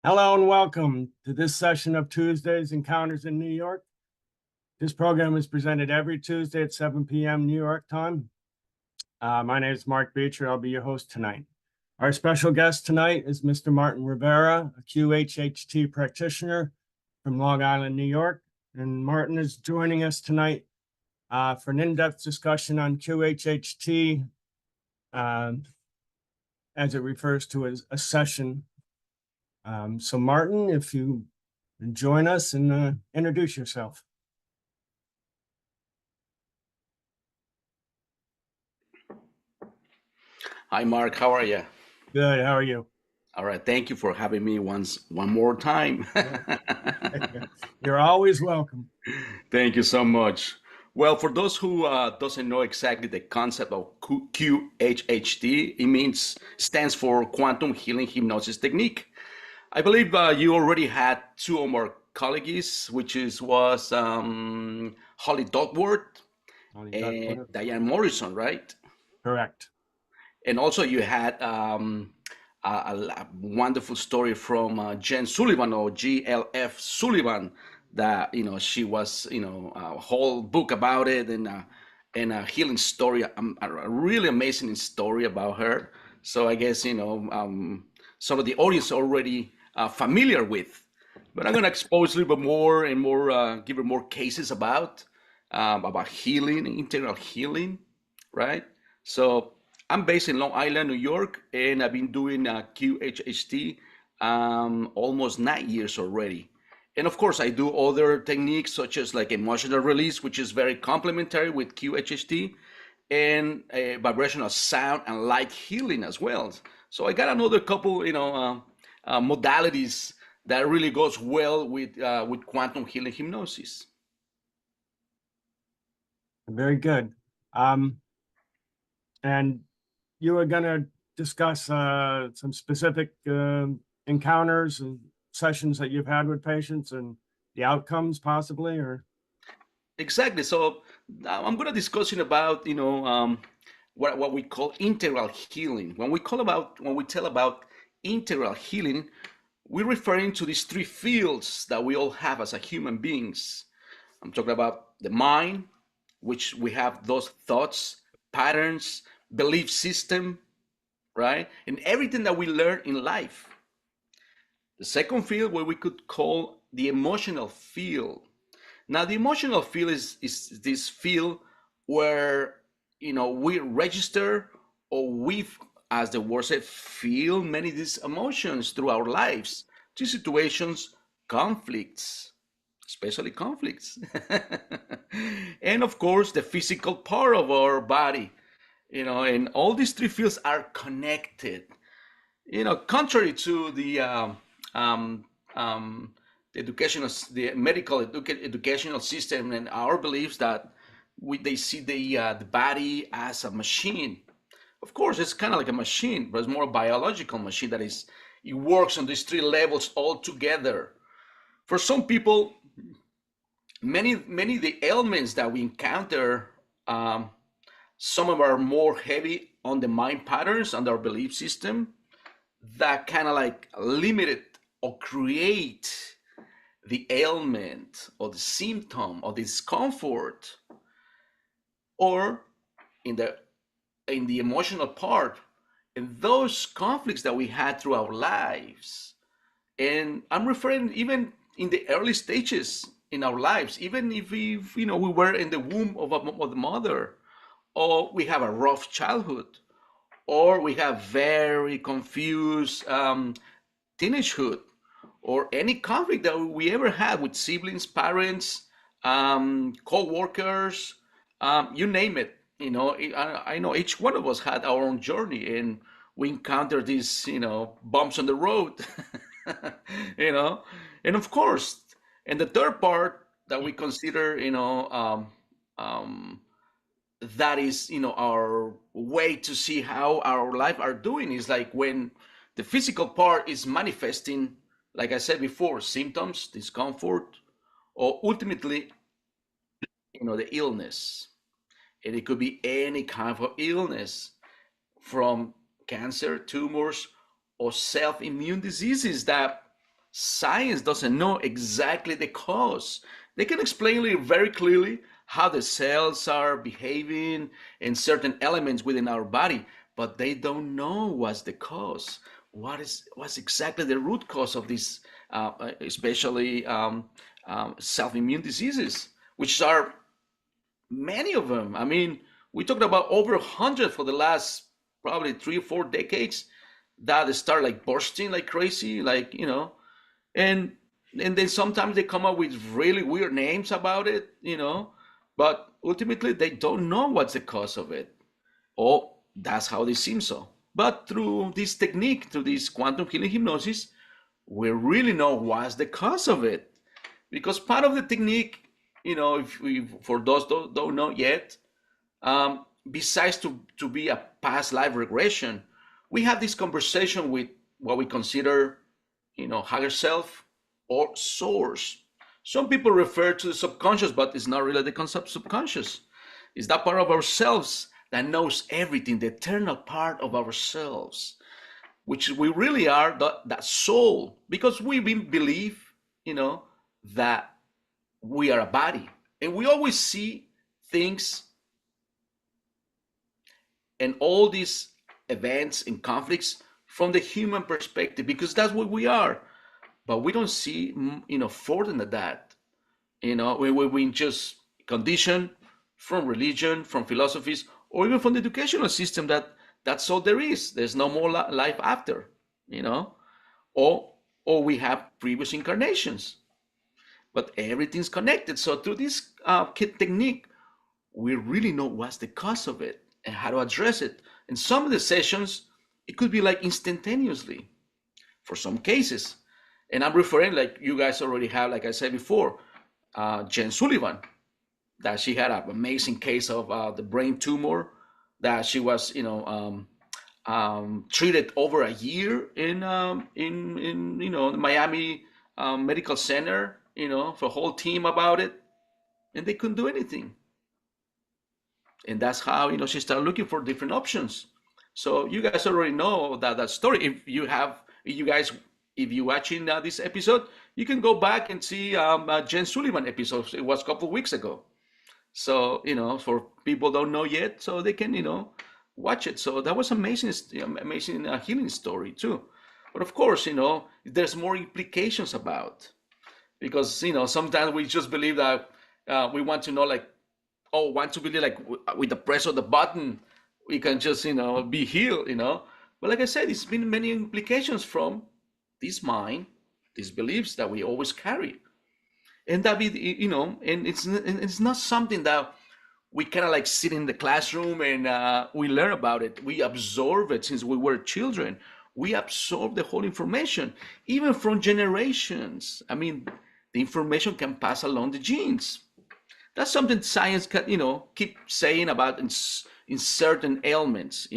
Hello and welcome to this session of Tuesday's Encounters in New York. This program is presented every Tuesday at 7 p.m. New York time. My name is Mark Beecher. I'll be your host tonight. Our special guest tonight is Mr. Martin Rivera, a QHHT practitioner from Long Island, New York. And Martin is joining us tonight for an in-depth discussion on QHHT as it refers to as a session. So Martin, if you join us and introduce yourself. Hi, Mark. How are you? Good. How are you? All right. Thank you for having me one more time. You're always welcome. Thank you so much. Well, for those who doesn't know exactly the concept of QHHT, it means stands for Quantum Healing Hypnosis Technique. I believe you already had two of our colleagues, was Holly Duckworth and Diane Morrison, right? Correct. And also you had a wonderful story from Jen Sullivan or GLF Sullivan that she was a whole book about it and a healing story, a really amazing story about her. So I guess some of the audience already familiar with, but I'm going to expose a little bit more and more, give it more cases about healing, integral healing, right? So I'm based in Long Island, New York, and I've been doing QHHT almost 9 years already. And of course, I do other techniques such as like emotional release, which is very complementary with QHHT, and vibrational sound and light healing as well. So I got another couple, modalities that really goes well with quantum healing hypnosis. Very good. And you were going to discuss some specific encounters and sessions that you've had with patients and the outcomes possibly, or? Exactly. So I'm going to discussing about what we call integral healing. When we tell about integral healing, we're referring to these three fields that we all have as a human beings. I'm talking about the mind, which we have those thoughts, patterns, belief system, right, and everything that we learn in life. The second field, what we could call the emotional field. Now, the emotional field is this field where we register or we, as the word said, feel many of these emotions through our lives, to situations, conflicts, especially conflicts, and of course the physical part of our body. And all these three fields are connected. Contrary to um, the medical educational system and our beliefs that they see the body as a machine. Of course, it's kind of like a machine, but it's more a biological machine it works on these three levels all together. For some people, many of the ailments that we encounter, some of them are more heavy on the mind patterns and our belief system that kind of like limit it or create the ailment or the symptom or discomfort, or in the emotional part, and those conflicts that we had through our lives. And I'm referring even in the early stages in our lives, even if we were in the womb of the mother, or we have a rough childhood, or we have very confused teenagehood, or any conflict that we ever had with siblings, parents, co-workers, you name it. I know each one of us had our own journey, and we encountered these, bumps on the road, you know, and of course, and the third part that we consider, that is, our way to see how our life are doing is like when the physical part is manifesting, like I said before, symptoms, discomfort, or ultimately, the illness. And it could be any kind of illness, from cancer, tumors, or self-immune diseases that Science doesn't know exactly the cause. They can explain it very clearly how the cells are behaving and certain elements within our body, but they don't know what's the cause. What's exactly the root cause of this, especially self-immune diseases, which are many of them. I mean, we talked about over 100 for the last probably 3 or 4 decades that start like bursting like crazy, like and and then sometimes they come up with really weird names about it, but ultimately they don't know what's the cause of it. Oh, that's how they seem so. But through this technique, through this quantum healing hypnosis, we really know what's the cause of it. Because part of the technique, if we, for those don't know yet, besides to be a past life regression, we have this conversation with what we consider, higher self or source. Some people refer to the subconscious, but it's not really the concept subconscious. It's that part of ourselves that knows everything, the eternal part of ourselves, which we really are, that soul, because we believe, that we are a body. And we always see things and all these events and conflicts from the human perspective because that's what we are. But we don't see, further than that. We just conditioned from religion, from philosophies, or even from the educational system that that's all there is. There's no more life after, or we have previous incarnations. But everything's connected. So through this technique, we really know what's the cause of it and how to address it. In some of the sessions, it could be like instantaneously for some cases. And I'm referring, like you guys already have, like I said before, Jen Sullivan, that she had an amazing case of the brain tumor that she was, treated over a year in the Miami Medical Center, for a whole team about it, and they couldn't do anything. And that's how she started looking for different options. So you guys already know that story. If you watching this episode, you can go back and see Jen Sullivan episode. It was a couple of weeks ago. So for people don't know yet, so they can watch it. So that was amazing, amazing healing story too. But of course, there's more implications about, because sometimes we just believe that we want to know, like, oh, want to believe like with the press of the button we can just be healed. But like I said, it's been many implications from this mind, these beliefs that we always carry. And that be, and it's not something that we kind of like sit in the classroom and we learn about it. We absorb it since we were children. We absorb the whole information, even from generations. I mean, the information can pass along the genes. That's something science can, keep saying about in certain ailments.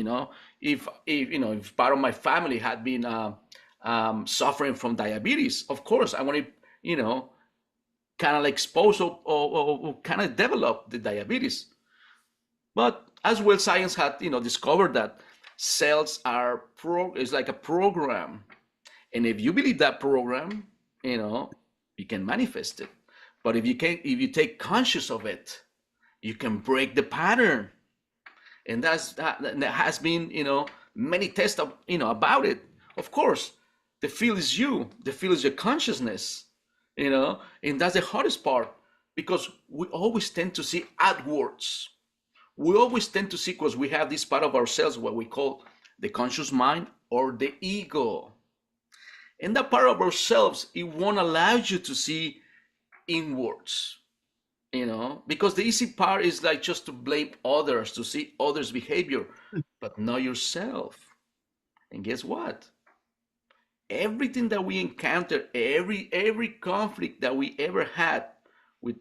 If part of my family had been suffering from diabetes, of course I want to, kind of like expose or kind of develop the diabetes. But as well, science had discovered that cells is like a program, and if you believe that program, you can manifest it. But if you take conscious of it, you can break the pattern, and that has been many tests about it. Of course, the field is you. The field is your consciousness. And that's the hardest part, because we always tend to see outwards. We always tend to see, because we have this part of ourselves, what we call the conscious mind or the ego. And that part of ourselves, it won't allow you to see inwards, because the easy part is like just to blame others, to see others' behavior, but not yourself. And guess what? Everything that we encounter, every conflict that we ever had with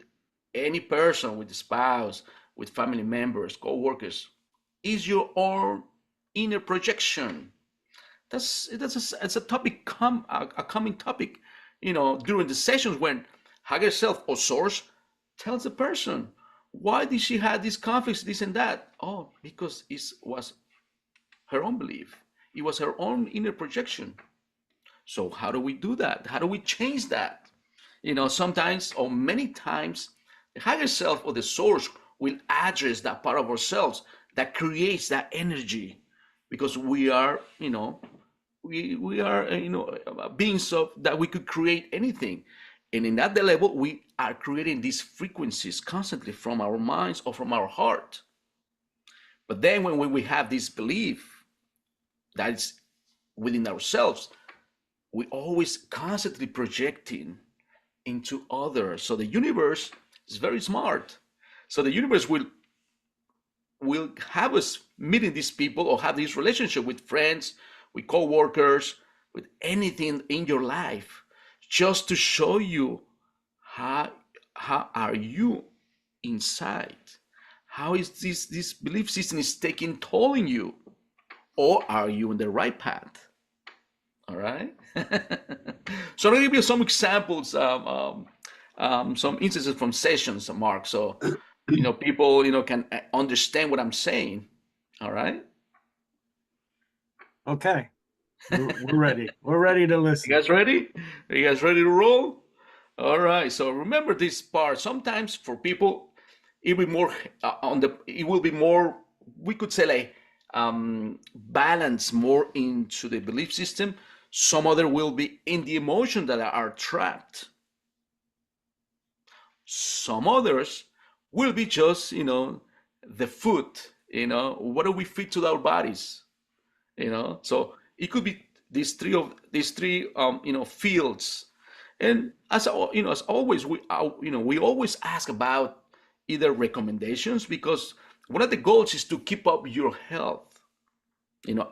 any person, with the spouse, with family members, co-workers, is your own inner projection. It's a topic, a common topic, during the sessions when higher self or source tells the person, why did she have these conflicts, this and that? Oh, because it was her own belief. It was her own inner projection. So how do we do that? How do we change that? Sometimes or many times, the higher self or the source will address that part of ourselves that creates that energy, because we are, we are, beings of that we could create anything. And in that level, we are creating these frequencies constantly from our minds or from our heart. But then when we have this belief that is within ourselves, we always constantly projecting into others. So the universe is very smart. So the universe will have us meeting these people or have this relationship with friends, with co-workers, with anything in your life, just to show you how are you inside. How is this belief system is taking toll in you, or are you on the right path? All right. So I'm gonna give you some examples, some instances from sessions, Mark. So people can understand what I'm saying. All right. Okay, we're ready. We're ready to You listen. guys ready? Are you guys ready to roll? All right. So remember this part. Sometimes for people, it will be more It will be more. We could say like balance more into the belief system. Some other will be in the emotion that are trapped. Some others will be just the food. What do we feed to our bodies? So it could be these three fields. And as always, we always ask about either recommendations, because one of the goals is to keep up your health.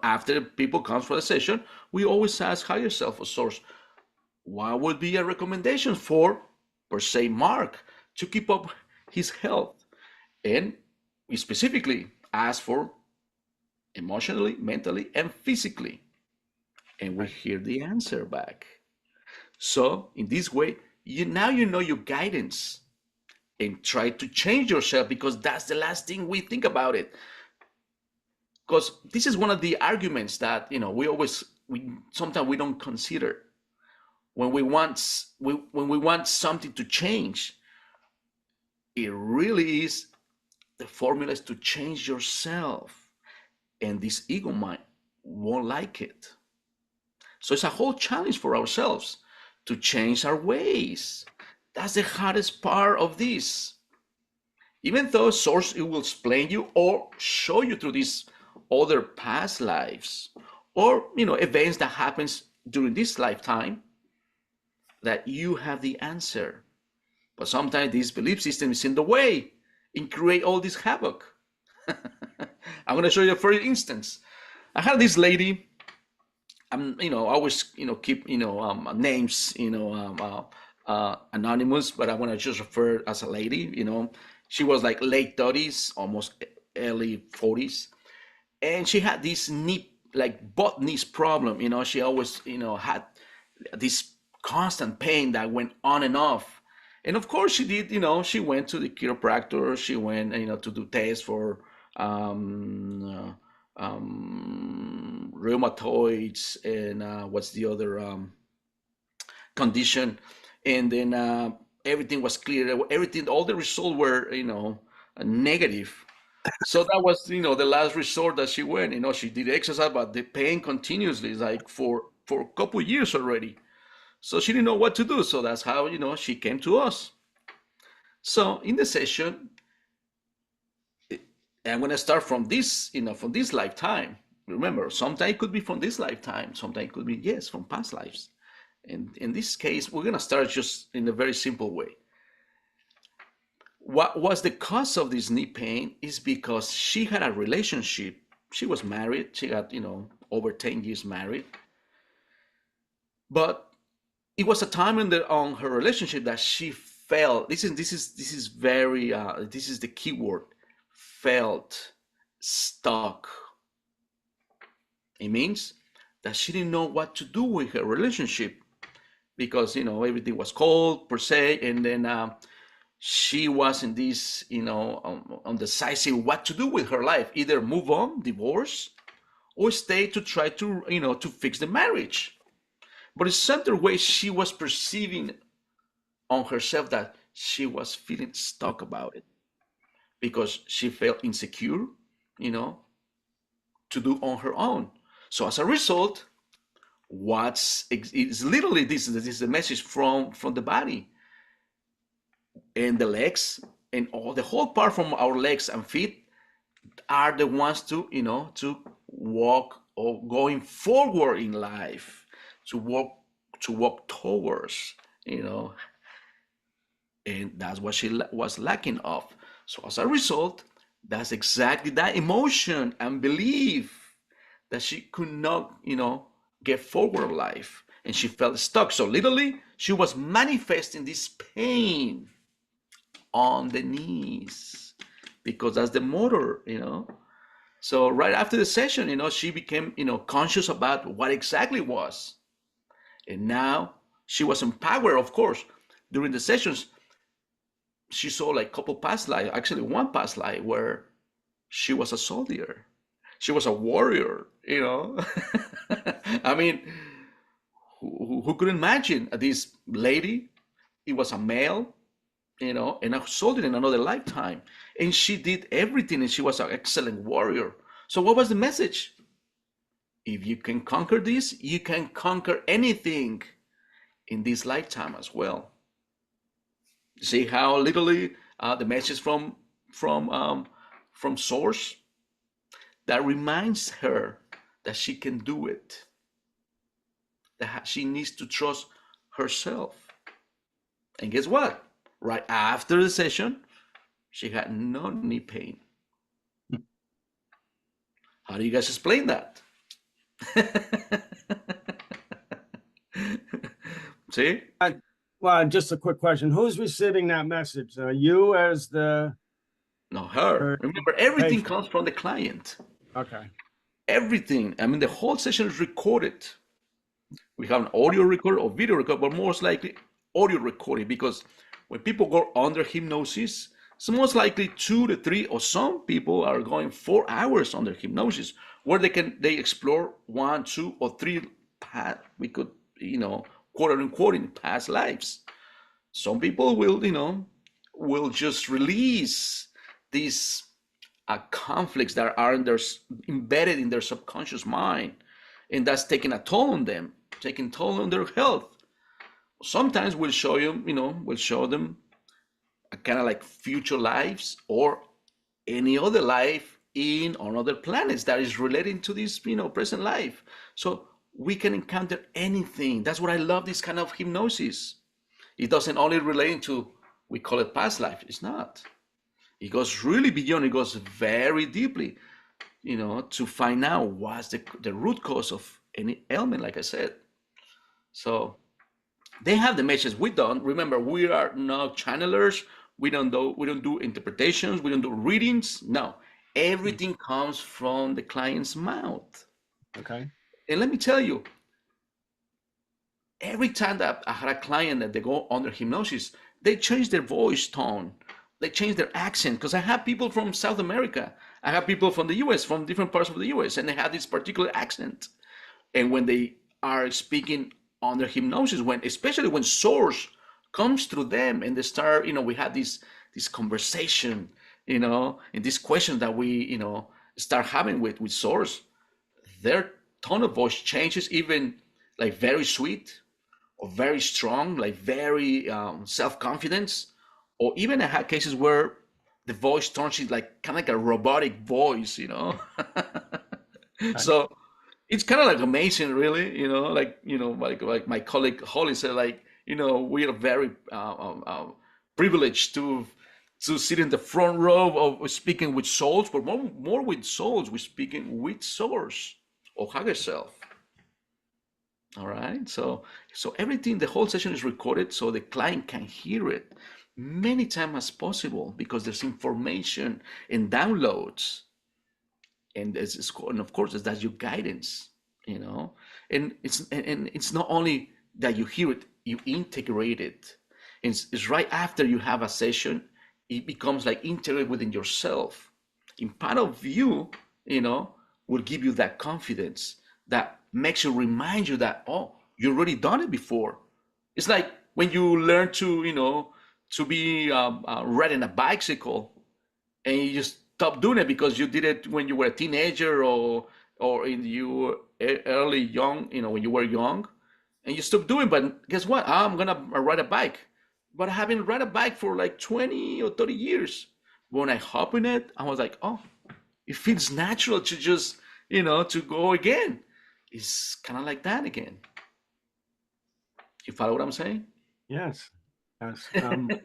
After people comes for the session, we always ask higher self or source, what would be a recommendation for, per se, Mark, to keep up his health? And we specifically ask for emotionally, mentally, and physically. And we hear the answer back. So in this way, now you know your guidance, and try to change yourself, because that's the last thing we think about it. Because this is one of the arguments that we sometimes we don't consider when we want something to change. It really is, the formula is to change yourself, and this ego mind won't like it. So it's a whole challenge for ourselves to change our ways. That's the hardest part of this. Even though source it will explain you or show you through these other past lives, or events that happens during this lifetime, that you have the answer. But sometimes this belief system is in the way and create all this havoc. I'm going to show you a first instance. I had this lady. I always keep names anonymous, but I want to just refer as a lady. She was like late 30s, almost early 40s, and she had this knee, like butt knees problem. She always had this constant pain that went on and off. And of course she did, she went to the chiropractor, she went to do tests for rheumatoids, and what's the other condition. And then everything was clear, everything, all the results were negative. So that was the last resort that she went. She did exercise, but the pain continuously, like for a couple years already. So she didn't know what to do. So that's how she came to us. So in the session, I'm going to start from this, from this lifetime. Remember, sometimes it could be from this lifetime, sometimes it could be, yes, from past lives. And in this case, we're going to start just in a very simple way. What was the cause of this knee pain is because she had a relationship. She was married. She got, over 10 years married. But it was a time on her relationship that she felt, this is very, this is the key word, felt stuck. It means that she didn't know what to do with her relationship, because everything was cold per se, and then she was in this undecisive what to do with her life, either move on, divorce, or stay to try to to fix the marriage. but in certain way she was perceiving on herself that she was feeling stuck about it because she felt insecure, you know, to do on her own. So as a result, what's it's literally this is a message from the body and the legs and all the whole part from our legs and feet are the ones to, you know, to walk or going forward in life, to walk towards, you know, and that's what she was lacking of. So as a result, that's exactly that emotion and belief that she could not, you know, get forward in life, and she felt stuck. So literally, she was manifesting this pain on the knees because that's the motor, you know. So right after the session, you know, she became, you know, conscious about what exactly was, and now she was empowered. Of course, during the sessions, she saw like a couple past life, actually one past life where she was a soldier, she was a warrior, you know. I mean, who could imagine this lady? It was a male, you know, and a soldier in another lifetime, and she did everything, and she was an excellent warrior. So what was the message? If you can conquer this, you can conquer anything in this lifetime as well. See how literally the message from source that reminds her that she can do it, that she needs to trust herself. And guess what? Right after the session, she had no knee pain. How do you guys explain that? See? Well, just a quick question. Who's receiving that message? You as the No, her. or Remember, everything patient? comes from the client. Okay. Everything. I mean, the whole session is recorded. We have an audio record or video record, but most likely audio recording, because when people go under hypnosis, it's most likely 2 to 3, or some people are going 4 hours under hypnosis, where they explore 1, 2, or 3 path. We could, you know, quote unquote, in past lives. Some people will, you know, will just release these conflicts that are embedded in their subconscious mind, and that's taking a toll on them, taking toll on their health. Sometimes we'll show you, you know, we'll show them a kind of like future lives or any other life in on other planets that is relating to this, you know, present life. So we can encounter anything. That's what I love, this kind of hypnosis. It doesn't only relate to, we call it past life. It's not. It goes really beyond. It goes very deeply, you know, to find out what's the root cause of any ailment, like I said. So they have the message. We don't. Remember, we are not channelers. We don't do interpretations. We don't do readings. No, everything comes from the client's mouth. Okay. And let me tell you, every time that I had a client that they go under hypnosis, they change their voice tone, they change their accent. Because I have people from South America, I have people from the US, from different parts of the US, and they have this particular accent. And when they are speaking under hypnosis, especially when source comes through them and they start, you know, we had this conversation, you know, and this question that we, you know, start having with source, their tone of voice changes, even like very sweet or very strong, like very self-confidence, or even I had cases where the voice turns into like kind of like a robotic voice, you know. So it's kind of like amazing, really, you know, like my colleague Holly said, like, you know, we are very privileged to sit in the front row of speaking with souls, but more with souls, we're speaking with source or higher self. All right. So everything, the whole session is recorded so the client can hear it many times as possible, because there's information and downloads. And and of course, that's your guidance, you know. And it's not only that you hear it, you integrate it. It's right after you have a session, it becomes like integrated within yourself. In part of you, you know, will give you that confidence that makes you remind you that, oh, You already done it before. It's like when you learn to, to be riding a bicycle, and you just stop doing it because you did it when you were a teenager, or in you early young, when you were young, and you stop doing. But guess what? I'm gonna ride a bike, but I haven't ride a bike for like 20 or 30 years. When I hop in it, I was like, oh, it feels natural to just, to go again. It's kind of like that again. You follow what I'm saying? Yes. Yes. All right.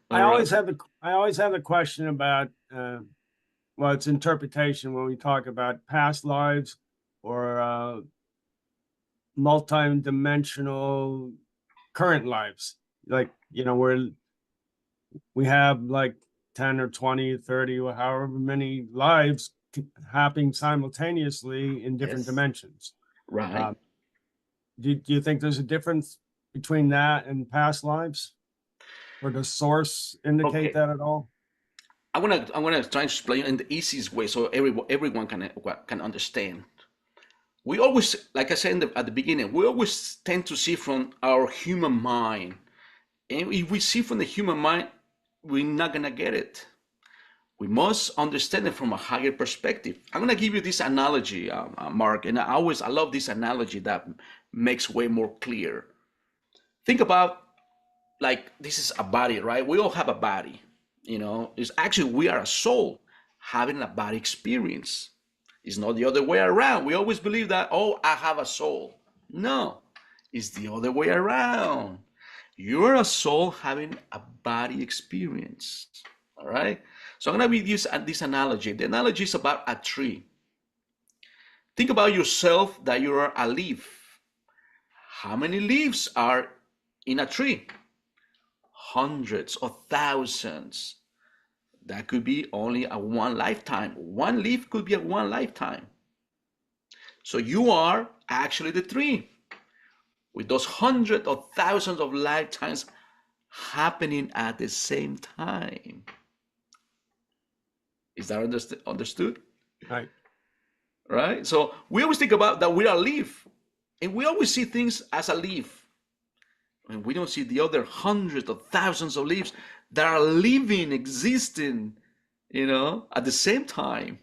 I always have the question about well, it's interpretation when we talk about past lives or multi-dimensional current lives. Like, we have like 10 or 20, 30, or however many lives happening simultaneously in different Yes. dimensions. Right. Um, do you think there's a difference between that and past lives? Or does source indicate Okay. that at all? I'm gonna try to explain in the easiest way so everyone can understand. We always, like I said at the beginning, we always tend to see from our human mind, and if we see from the human mind, we're not gonna get it. We must understand it from a higher perspective. I'm gonna give you this analogy, Mark, and I love this analogy that makes way more clear. Think about, like, this is a body, right? We all have a body. It's actually we are a soul having a body experience. It's not the other way around. We always believe that, oh, I have a soul. No, it's the other way around. You're a soul having a body experience. All right. So I'm gonna use this analogy. The analogy is about a tree. Think about yourself that you are a leaf. How many leaves are in a tree? Hundreds or thousands. That could be only a one lifetime. One leaf could be a one lifetime. So you are actually the tree with those hundreds or thousands of lifetimes happening at the same time. Is that understood? Right. Right? So we always think about that we are a leaf, and we always see things as a leaf. And we don't see the other hundreds of thousands of leaves that are living, existing, at the same time.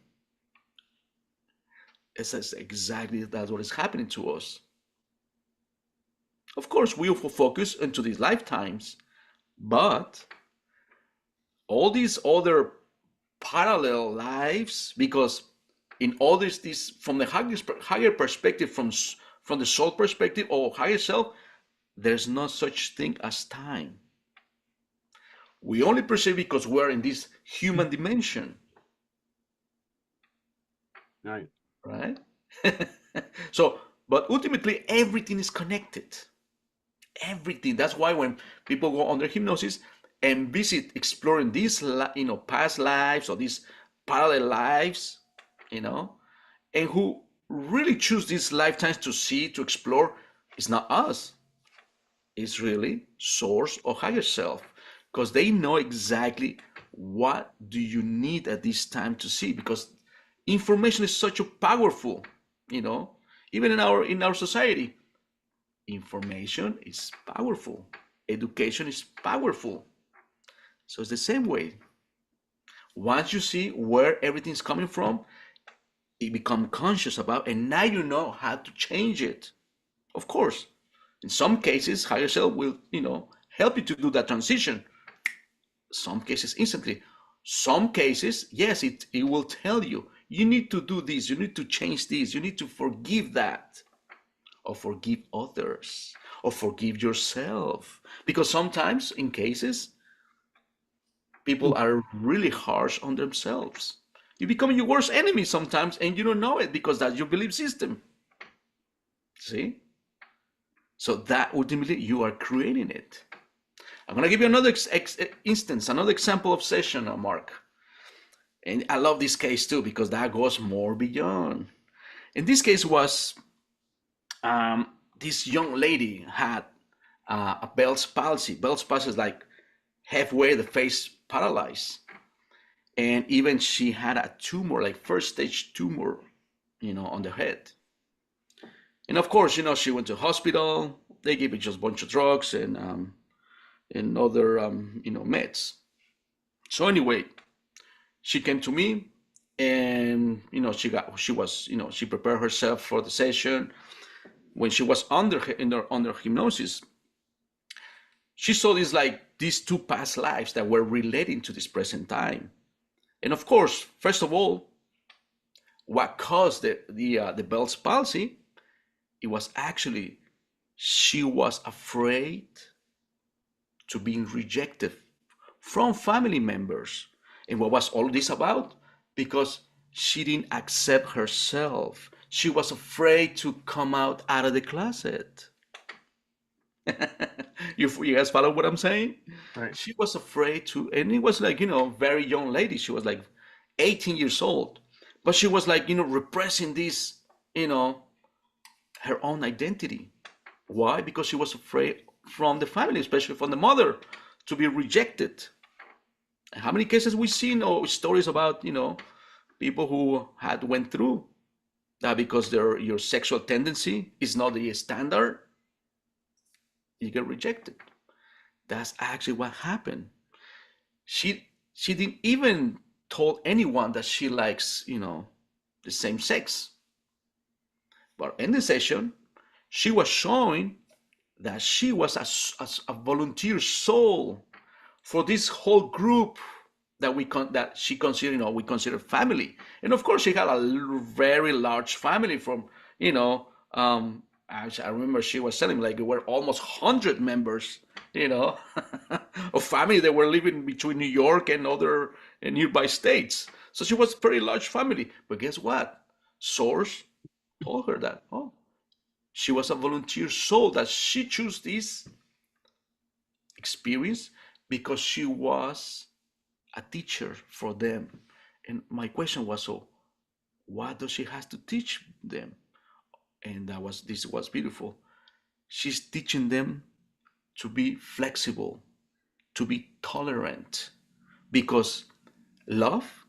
It's exactly that's what is happening to us. Of course, we will focus into these lifetimes, but all these other parallel lives, because in all this from the higher perspective, from the soul perspective or higher self, there's no such thing as time. We only perceive because we're in this human dimension, Right. right? So, but ultimately, everything is connected. Everything. That's why when people go under hypnosis and visit exploring these, past lives or these parallel lives, and who really choose these lifetimes to see, to explore, it's not us. It's really source or higher self, because they know exactly what do you need at this time to see, because information is such a powerful, even in our society, information is powerful, education is powerful. So it's the same way. Once you see where everything's coming from, you become conscious about, and now you know how to change it. Of course, in some cases, higher self will, help you to do that transition. Some cases instantly. Some cases, yes, it will tell you, you need to do this, you need to change this, you need to forgive that, or forgive others, or forgive yourself. Because sometimes, in cases, people are really harsh on themselves. You become your worst enemy sometimes, and you don't know it because that's your belief system. See? So that ultimately you are creating it. I'm going to give you another instance, another example of session, Mark. And I love this case too because that goes more beyond. In this case was this young lady had a Bell's palsy. Bell's palsy is like halfway the face paralyzed. And even she had a tumor, like first stage tumor, on the head. And of course, she went to hospital. They gave her just a bunch of drugs and other meds. So anyway, she came to me, and she prepared herself for the session. When she was under hypnosis, she saw these two past lives that were relating to this present time. And of course, first of all, what caused the Bell's palsy? It was actually she was afraid to being rejected from family members. And what was all this about? Because she didn't accept herself. She was afraid to come out of the closet. You guys follow what I'm saying? Right. She was afraid to, and it was like, very young lady. She was like 18 years old, but she was like, repressing this, her own identity. Why? Because she was afraid from the family, especially from the mother, to be rejected. How many cases we've seen or stories about, people who had went through that because your sexual tendency is not the standard, you get rejected. That's actually what happened. She didn't even told anyone that she likes, the same sex. But in the session, she was showing that she was a volunteer soul for this whole group that she considered, we consider family. And of course, she had a very large family from, I remember she was telling me like there were almost 100 members, of family that were living between New York and other nearby states. So she was a very large family. But guess what? Source told her that, she was a volunteer soul, that she chose this experience because she was a teacher for them. And my question was, so what does she have to teach them? And this was beautiful. She's teaching them to be flexible, to be tolerant, because love,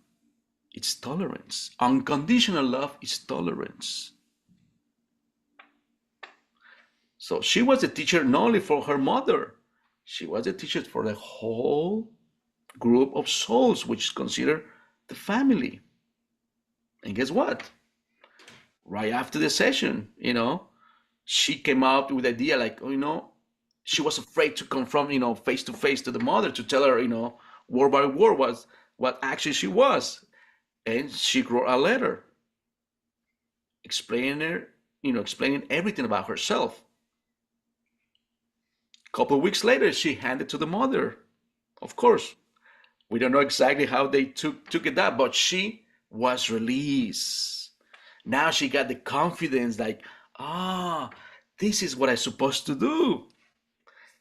it's tolerance. Unconditional love is tolerance. So she was a teacher not only for her mother, she was a teacher for the whole group of souls, which is considered the family. And guess what? Right after the session, she came out with the idea like, she was afraid to confront, face to face to the mother to tell her, word by word was what actually she was. And she wrote a letter explaining everything about herself. A couple of weeks later, she handed to the mother. Of course, we don't know exactly how they took it up, but she was released. Now she got the confidence like, this is what I'm supposed to do.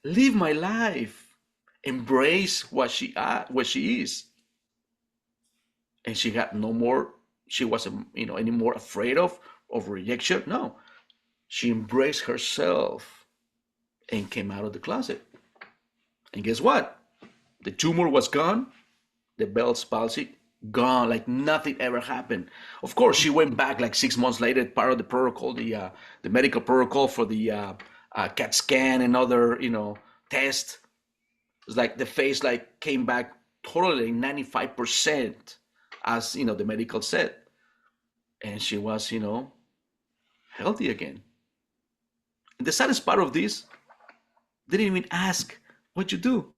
Live my life. Embrace what she is. And she got no more, she wasn't, any more afraid of rejection. No. She embraced herself and came out of the closet. And guess what? The tumor was gone. The Bell's palsy gone, like nothing ever happened. Of course, she went back like 6 months later, part of the protocol, the medical protocol for the CAT scan and other, tests. It's like the face like came back totally 95%, as the medical said, and she was, healthy again. And the saddest part of this, they didn't even ask what you do.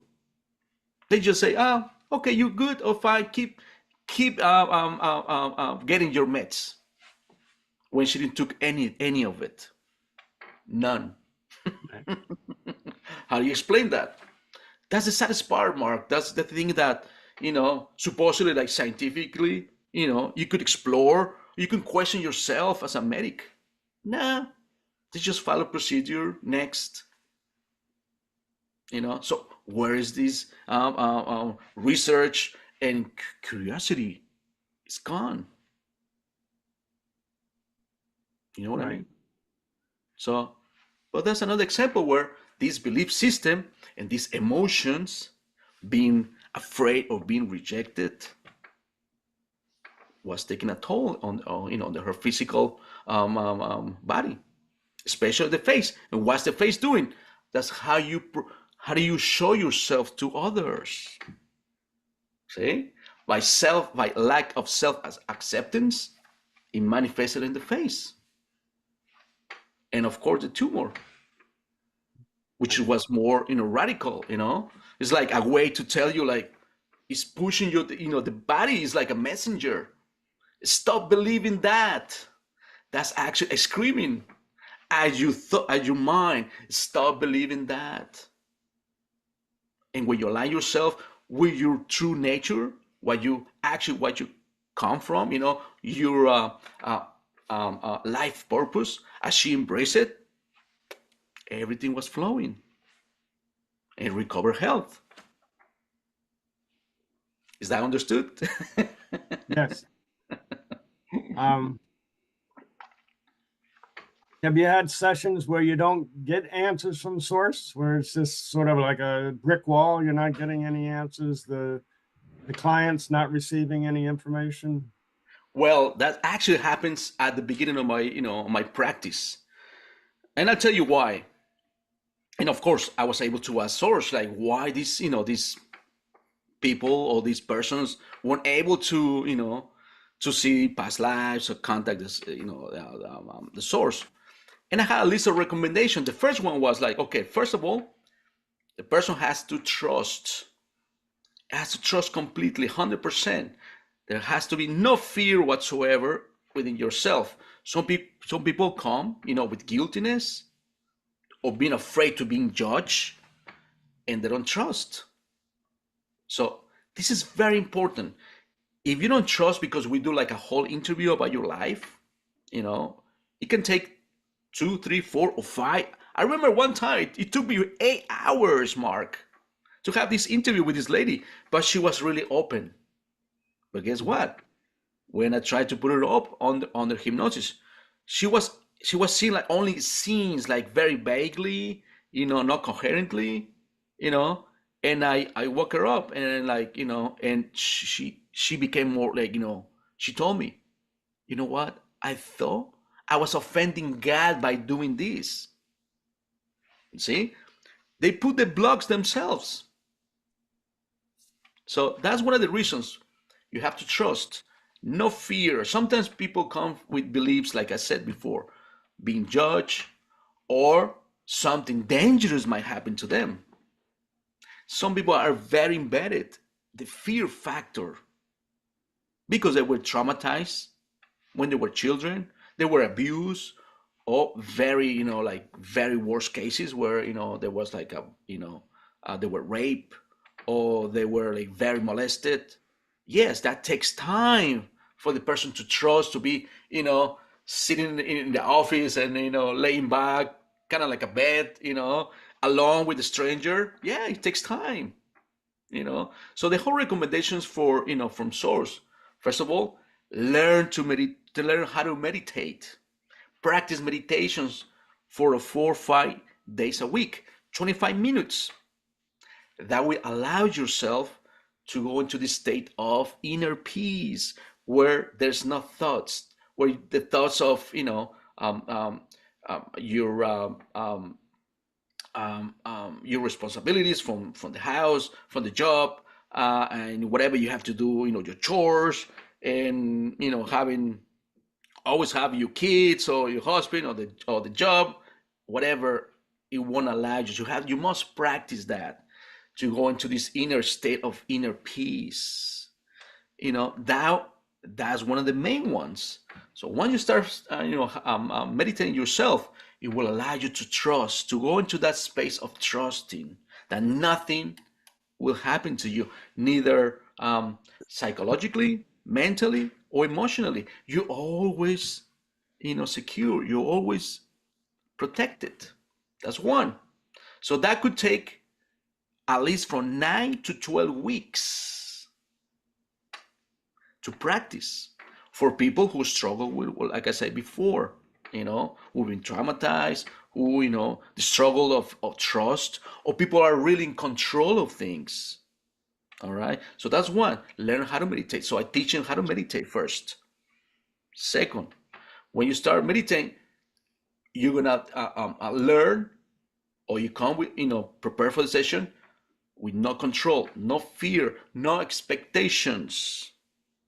They just say, okay, you good or fine, keep getting your meds. When she didn't took any of it, none. How do you explain that? That's the saddest part, Mark. That's the thing that, supposedly like scientifically, you could explore, you can question yourself as a medic. Nah, they just follow procedure next. So where is this research and curiosity? It's gone. You know what I mean? So, but that's another example where this belief system and these emotions, being afraid of being rejected, was taking a toll on her physical body. especially the face. And what's the face doing? That's how how do you show yourself to others? See, by lack of self acceptance, it manifested in the face, and of course the tumor, which was more radical. It's like a way to tell you, like, it's pushing you. The body is like a messenger. Stop believing that. That's actually screaming at your mind. Stop believing that. And when you align yourself with your true nature, what you come from, your life purpose, as she embraced it, everything was flowing and recover health. Is that understood? Yes. Have you had sessions where you don't get answers from source, where it's just sort of like a brick wall? You're not getting any answers. The client's not receiving any information. Well, that actually happens at the beginning of my practice, and I'll tell you why. And of course, I was able to ask source, like, why these people or these persons weren't able to see past lives or contact this, the source. And I had a list of recommendations. The first one was like, okay, first of all, the person has to trust. Has to trust completely, 100%. There has to be no fear whatsoever within yourself. Some people come, with guiltiness or being afraid to being judged, and they don't trust. So this is very important. If you don't trust, because we do like a whole interview about your life, it can take 2, 3, 4, or 5. I remember one time it took me 8 hours, Mark, to have this interview with this lady, but she was really open. But guess what? When I tried to put her up under hypnosis, she was seeing like only scenes, like very vaguely, not coherently, you know. And I woke her up, and like, and she became more like, she told me, you know what? I thought I was offending God by doing this. See, they put the blocks themselves. So that's one of the reasons you have to trust, no fear. Sometimes people come with beliefs, like I said before, being judged or something dangerous might happen to them. Some people are very embedded, the fear factor, because they were traumatized when they were children, they were abused, or very, like very worst cases where, there was like they were raped, or they were like very molested. Yes, that takes time for the person to trust, to be, sitting in the office and, laying back, kind of like a bed, alone with a stranger. Yeah, it takes time, So the whole recommendations for, from source, first of all, to learn how to meditate. Practice meditations for 4 or 5 days a week, 25 minutes. That will allow yourself to go into this state of inner peace, where there's no thoughts, where the thoughts of, your your responsibilities from the house, from the job, and whatever you have to do, your chores, and having always have your kids or your husband or the job, whatever. It won't allow you to have. You must practice that, to go into this inner state of inner peace. That's one of the main ones. So once you start, meditating yourself, it will allow you to trust, to go into that space of trusting that nothing will happen to you, neither psychologically, mentally, or emotionally. You're always, secure. You're always protected. That's one. So that could take at least from 9 to 12 weeks to practice, for people who struggle with, well, like I said before, who've been traumatized, who, the struggle of trust, or people are really in control of things. All right. So that's one. Learn how to meditate. So I teach them how to meditate first. Second, when you start meditating, you're gonna learn, or you come with, prepare for the session with no control, no fear, no expectations,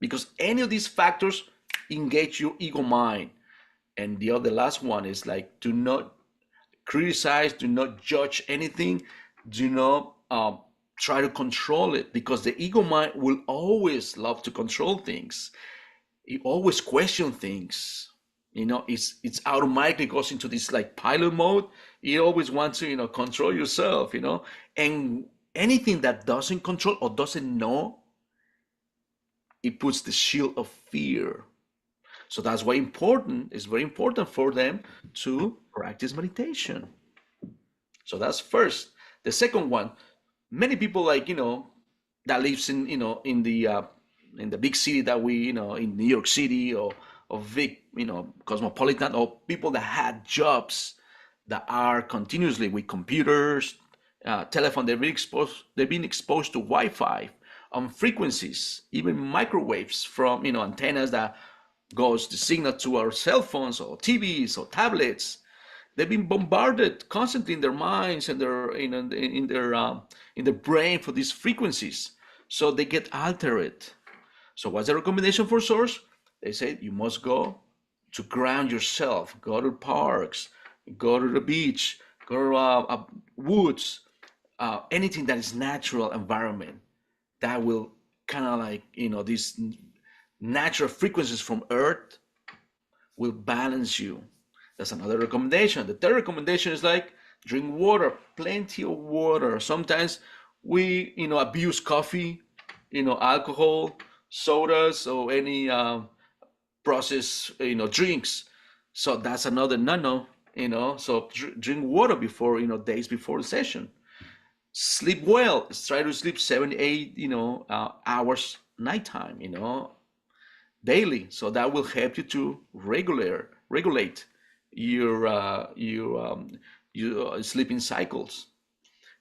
because any of these factors engage your ego mind. And the last one is like, do not criticize, do not judge anything, do not try to control it, because the ego mind will always love to control things. It always question things. It's automatically goes into this like pilot mode. It always wants to control yourself. And anything that doesn't control or doesn't know, it puts the shield of fear. So that's why it's very important for them to practice meditation. So that's first. The second one, many people like that lives in the big city that we in New York City, or big cosmopolitan, or people that had jobs that are continuously with computers, telephone. They've been exposed to Wi-Fi on frequencies, even microwaves from antennas that goes the signal to our cell phones or TVs or tablets. They've been bombarded constantly in their minds and in their brain for these frequencies, so they get altered. So what's the recommendation for source? They say you must go to ground yourself. Go to parks, go to the beach, go to woods, anything that is natural environment that will kind of like these natural frequencies from Earth will balance you. That's another recommendation. The third recommendation is like drink water, plenty of water. Sometimes we, abuse coffee, alcohol, sodas, or any processed, drinks. So that's another no. So drink water before, days before the session. Sleep well. Try to sleep 7 to 8, hours nighttime, daily. So that will help you to regulate your sleeping cycles.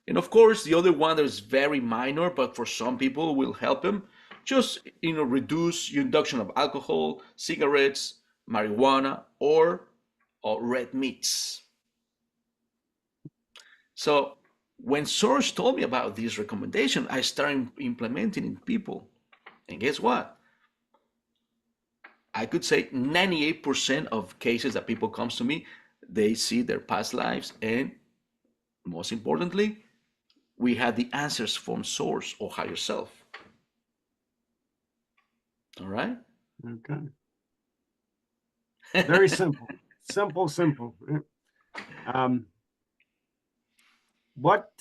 And of course, the other one that is very minor, but for some people will help them, just reduce your induction of alcohol, cigarettes, marijuana, or red meats. So when Soros told me about this recommendation, I started implementing in people. And guess what? I could say 98% of cases that people comes to me, they see their past lives, and most importantly, we have the answers from source or higher self. All right. Okay. Very simple. Simple. Um, what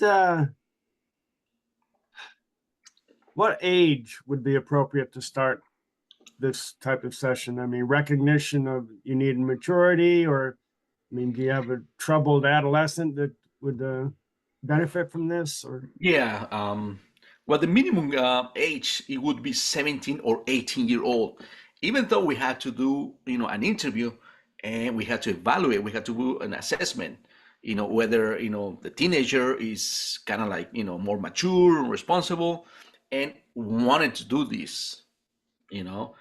age would be appropriate to start this type of session? I mean, recognition of you need maturity, or I mean, do you have a troubled adolescent that would benefit from this? Or Yeah. Well, the minimum age, it would be 17 or 18-year-old. Even though we had to do, an interview, and we had to evaluate, we had to do an assessment, whether, the teenager is kind of like, more mature and responsible and wanted to do this, you know.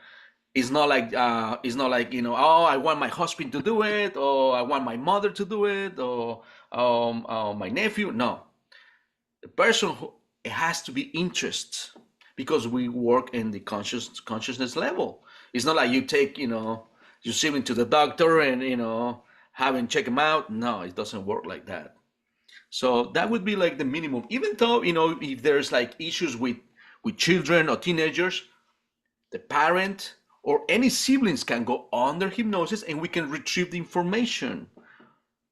It's not like, oh, I want my husband to do it, or I want my mother to do it, or my nephew. No, the person who, it has to be interest, because we work in the consciousness level. It's not like you take you send him to the doctor and have him check him out. No, it doesn't work like that. So that would be like the minimum. Even though if there's like issues with children or teenagers, the parent or any siblings can go under hypnosis and we can retrieve the information,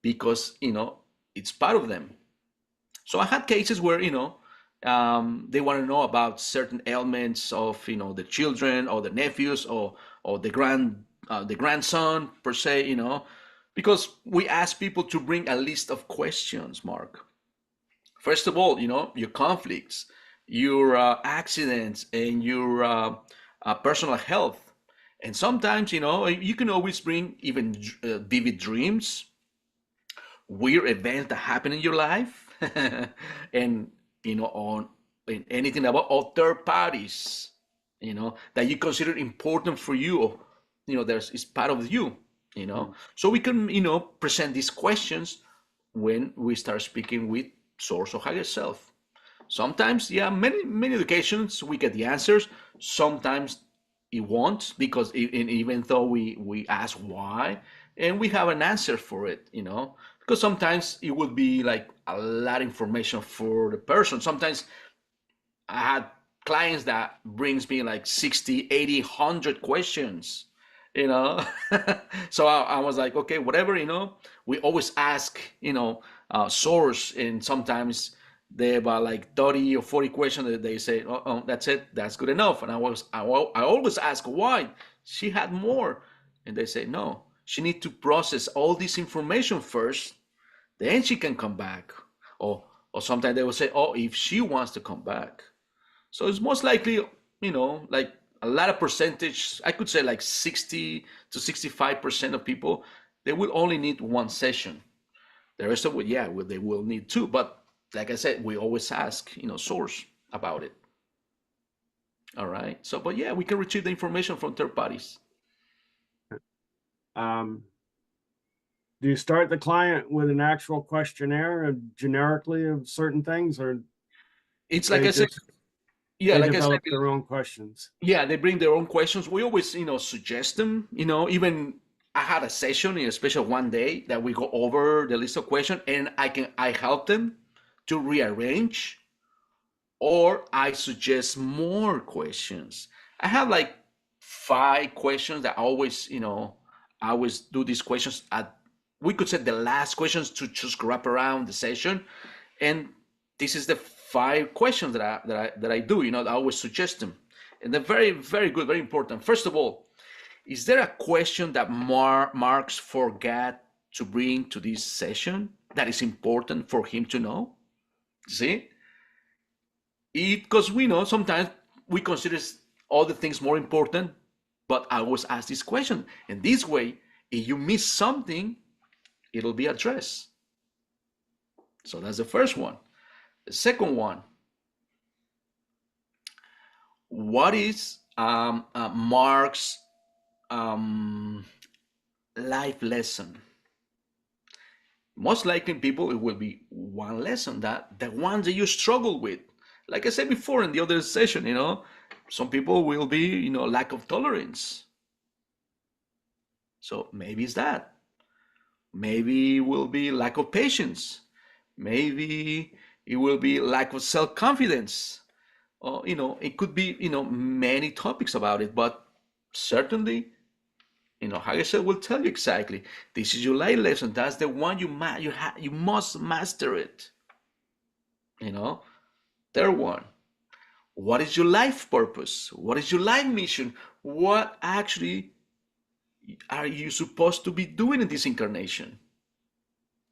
because it's part of them. So I had cases where they want to know about certain ailments of the children or the nephews, or the grandson per se, because we ask people to bring a list of questions, Mark. First of all, your conflicts, your accidents, and your personal health. And sometimes you can always bring even vivid dreams, weird events that happen in your life, and on anything about all third parties, that you consider important for you, there's is part of you. you know. So we can, you know, present these questions when we start speaking with source or higher self. Sometimes, yeah, many occasions we get the answers. Sometimes it won't, because even though we ask why, and we have an answer for it, you know, because sometimes it would be like a lot of information for the person. Sometimes I had clients that brings me like 60, 80, 100 questions, you know. So I was like, okay, whatever, you know. We always ask, you know, source, and sometimes they about like 30 or 40 questions that they say, oh, that's it, that's good enough. And I always ask why she had more, and they say no, she need to process all this information first, then she can come back. Or sometimes they will say, oh, if she wants to come back. So it's most likely, you know, like a lot of percentage, I could say like 60 to 65% of people, they will only need one session. The rest of it, yeah, well, they will need two. But like I said, we always ask, you know, source about it. All right. So, but yeah, we can retrieve the information from third parties. Um, do you start the client with an actual questionnaire generically of certain things, or It's like they I said, just yeah, they like I said, develop their own questions? yeah, they bring their own questions. We always, you know, suggest them. You know, even I had a session in a special one day that we go over the list of questions, and I help them to rearrange, or I suggest more questions. I have like 5 questions that I always, you know, I always do these questions at, we could say, the last questions to just wrap around the session. And this is the 5 questions that I do, you know, I always suggest them. And they're very, very good, very important. First of all, is there a question that Marx forgot to bring to this session that is important for him to know? See? Because we know sometimes we consider other things more important, but I always ask this question. And this way, if you miss something, it'll be addressed. So that's the first one. The second one, what is Mark's um, life lesson? Most likely, people, it will be one lesson, that the one that you struggle with. Like I said before in the other session, you know, some people will be, you know, lack of tolerance. So maybe it's that. Maybe it will be lack of patience. Maybe it will be lack of self-confidence. Or, you know, it could be, you know, many topics about it, but certainly, you know, Hagesel will tell you exactly, this is your life lesson. That's the one you must master it. You know, third one, what is your life purpose? What is your life mission? What actually are you supposed to be doing in this incarnation?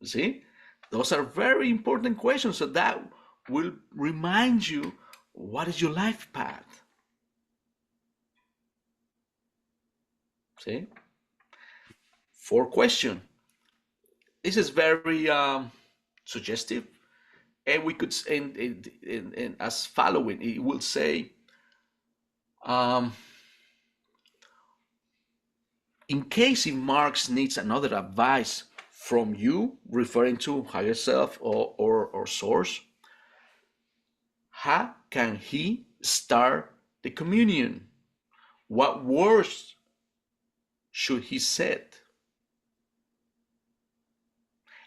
See, those are very important questions. So that will remind you, what is your life path? See, fourth question. This is very suggestive, and we could, and as following, it will say, um, in case if Marx needs another advice from you, referring to higher self or source, how can he start the communion? What words should he set,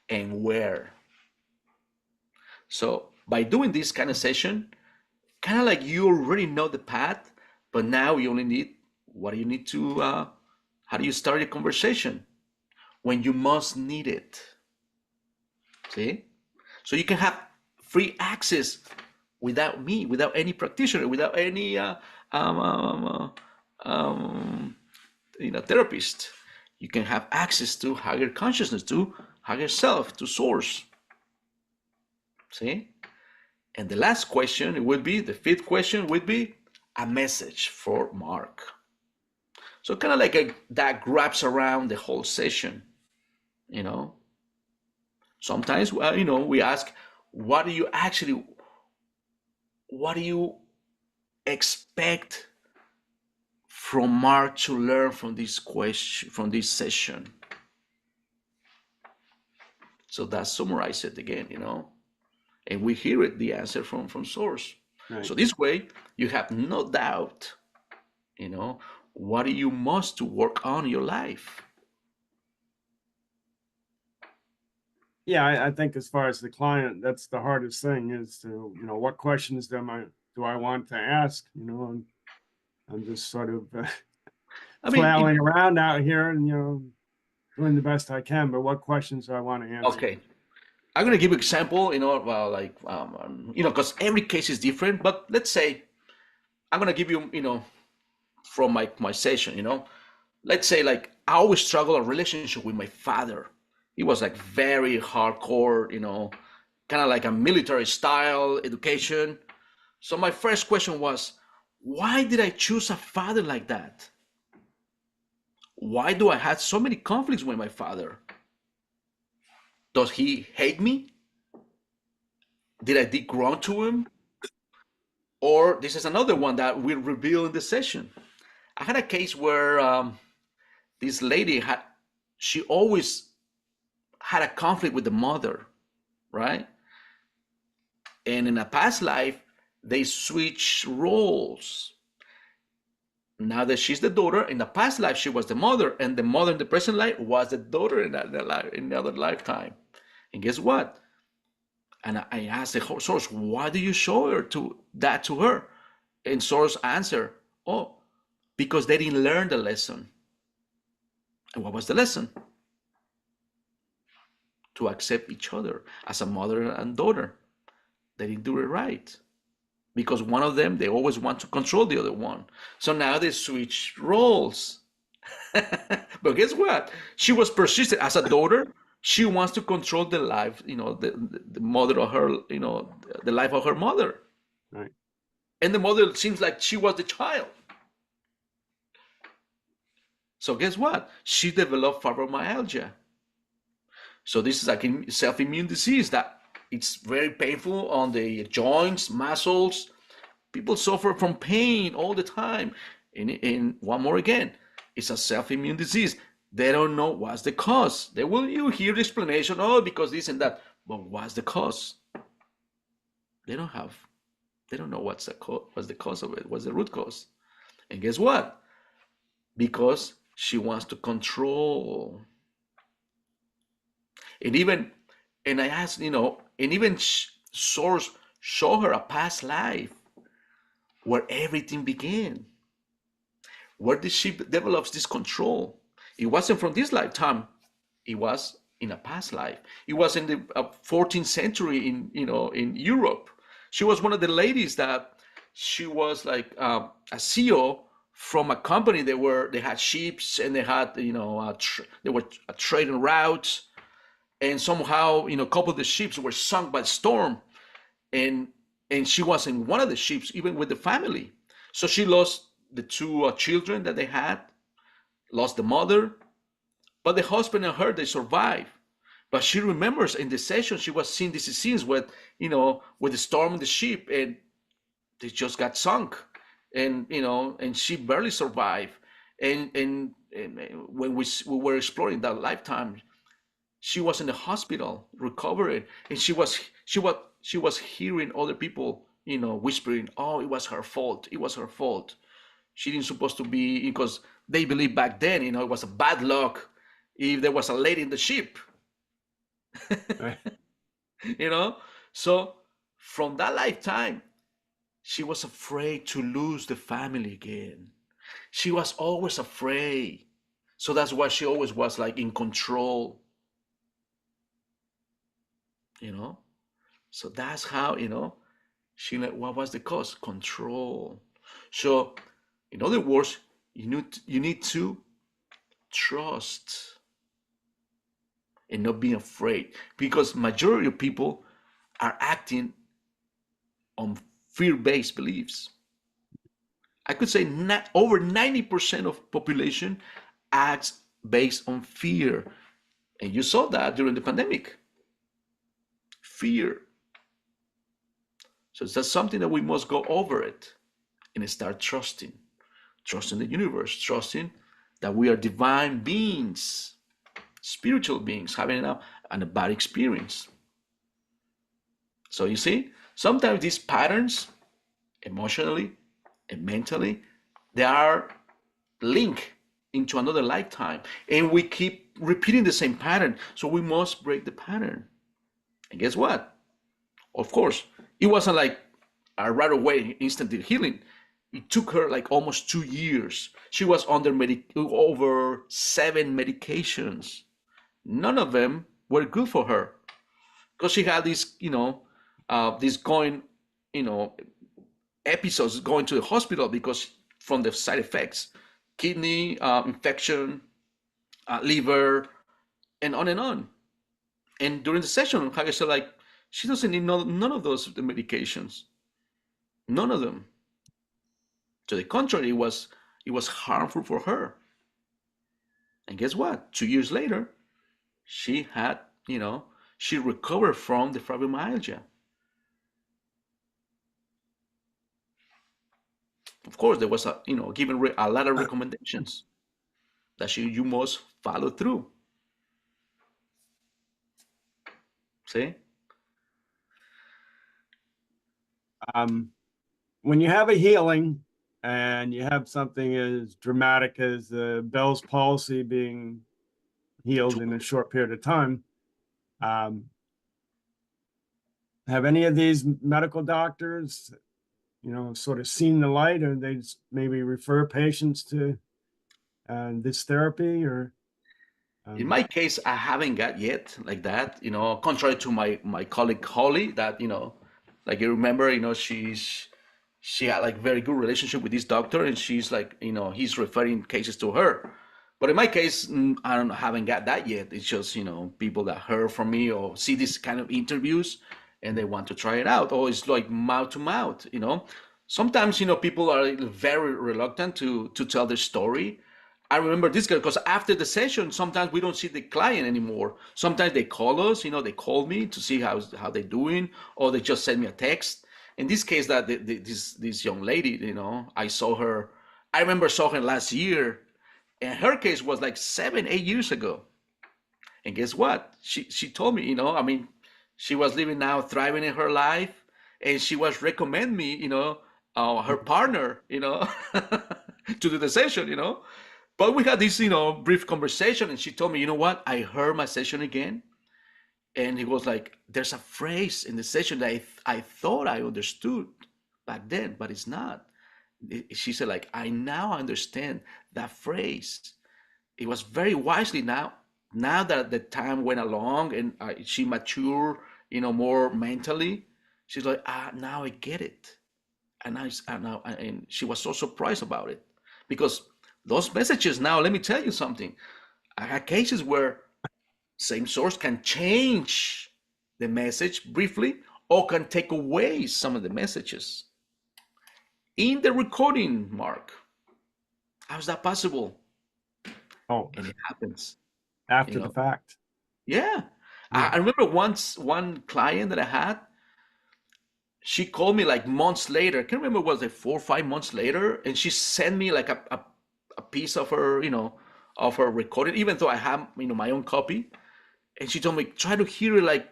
and where? So by doing this kind of session, kind of like you already know the path, but now you only need, what do you need to, how do you start a conversation when you must need it? See? So you can have free access without me, without any practitioner, without any um, um, um, therapist. You can have access to higher consciousness, to higher self, to source. See? And the last question would be, the fifth question would be a message for Mark. So kind of like that wraps around the whole session, you know. Sometimes, you know, we ask, what do you actually, what do you expect from Mark to learn from this question, from this session? So that summarize it again, and we hear it, the answer from source. Right. So this way, you have no doubt, what you must to work on your life. Yeah, I think as far as the client, that's the hardest thing is to, what questions do I want to ask? And I'm just sort of I mean, flailing around out here and, doing the best I can, but what questions do I want to answer? okay, I'm gonna give you example, like, because every case is different. But let's say I'm gonna give you, from my session, let's say like I always struggle a relationship with my father. He was like very hardcore, kind of like a military style education. So my first question was, why did I choose a father like that? Why do I have so many conflicts with my father? Does he hate me? Did I dig wrong to him? Or this is another one that we'll reveal in the session. I had a case where this lady she always had a conflict with the mother, right? And in a past life, they switch roles. Now that she's the daughter, in the past life she was the mother, and the mother in the present life was the daughter in another lifetime. And guess what? And I asked the source, why do you show that to her? And source answer, oh, because they didn't learn the lesson. And what was the lesson? To accept each other as a mother and daughter. They didn't do it right. Because one of them, they always want to control the other one. So now they switch roles. But guess what? She was persistent as a daughter. She wants to control the life, the mother of her, the life of her mother. Right. And the mother seems like she was the child. So guess what? She developed fibromyalgia. So this is like a self-immune disease that it's very painful on the joints, muscles. People suffer from pain all the time. And one more again, it's a self-immune disease. They don't know what's the cause. You hear the explanation, oh, because this and that. But what's the cause? They don't know what's the cause of it, what's the root cause. And guess what? Because she wants to control. And I asked, and even source show her a past life where everything began. Where did she develop this control? It wasn't from this lifetime. It was in a past life. It was in the 14th century in Europe. She was one of the ladies that she was like a CEO from a company. They had ships and they had they were trading routes, and somehow a couple of the ships were sunk by storm, and she was in one of the ships even with the family. So she lost the two children that they had, lost the mother, but the husband and her, they survived. But she remembers in the session she was seeing these scenes with with the storm in the ship, and they just got sunk, and and she barely survived. And when we were exploring that lifetime, she was in the hospital recovering, and she was hearing other people whispering, oh, it was her fault, it was her fault. She didn't supposed to be, because they believed back then it was a bad luck if there was a lady in the ship. Right. So from that lifetime she was afraid to lose the family again. She was always afraid. So that's why she always was like in control. So that's how she, what was the cause? Control. So in other words, you need to trust and not be afraid, because majority of people are acting on fear-based beliefs. I could say not over 90% of population acts based on fear, and you saw that during the pandemic. Fear. So that's something that we must go over it and start trusting the universe, trusting that we are divine beings, spiritual beings, having and a bad experience. So you see, sometimes these patterns, emotionally and mentally, they are linked into another lifetime, and we keep repeating the same pattern. So we must break the pattern. And guess what? Of course, it wasn't like a right away instant healing. It took her like almost 2 years. She was under over 7 medications. None of them were good for her because she had these, these going, you know, episodes going to the hospital because from the side effects, kidney infection, liver, and on and on. And during the session, like I said, like she doesn't need none of those medications, none of them. To the contrary, it was harmful for her. And guess what? 2 years later, she had, she recovered from the fibromyalgia. Of course, there was given a lot of recommendations that you must follow through. See? When you have a healing and you have something as dramatic as Bell's palsy being healed in a short period of time, have any of these medical doctors, sort of seen the light, or they just maybe refer patients to this therapy, or? In my case, I haven't got yet like that, contrary to my colleague Holly, that, like you remember, she had like very good relationship with this doctor, and she's like, he's referring cases to her. But in my case, haven't got that yet. It's just, people that heard from me or see this kind of interviews and they want to try it out. Or it's like mouth to mouth, Sometimes, people are very reluctant to tell their story. I remember this guy because after the session, sometimes we don't see the client anymore. Sometimes they call us, they call me to see how they're doing, or they just send me a text. In this case, that this young lady, I saw her. I remember saw her last year, and her case was like 7, 8 years ago. And guess what? She told me, she was living now, thriving in her life, and she was recommend me, her partner, to do the session. But we had this, brief conversation, and she told me, you know what? I heard my session again, and it was like, there's a phrase in the session that I thought I understood back then, but it's not. She said, like, I now understand that phrase. It was very wisely now that the time went along and she matured, more mentally. She's like, now I get it. And she was so surprised about it because those messages now, let me tell you something. I had cases where same source can change the message briefly or can take away some of the messages in the recording, Mark. How's that possible? Oh, and it happens after the fact. Yeah. I remember once one client that I had, she called me like months later. I can't remember, was it 4 or 5 months later, and she sent me like a piece of her, of her recording, even though I have, my own copy. And she told me, try to hear it like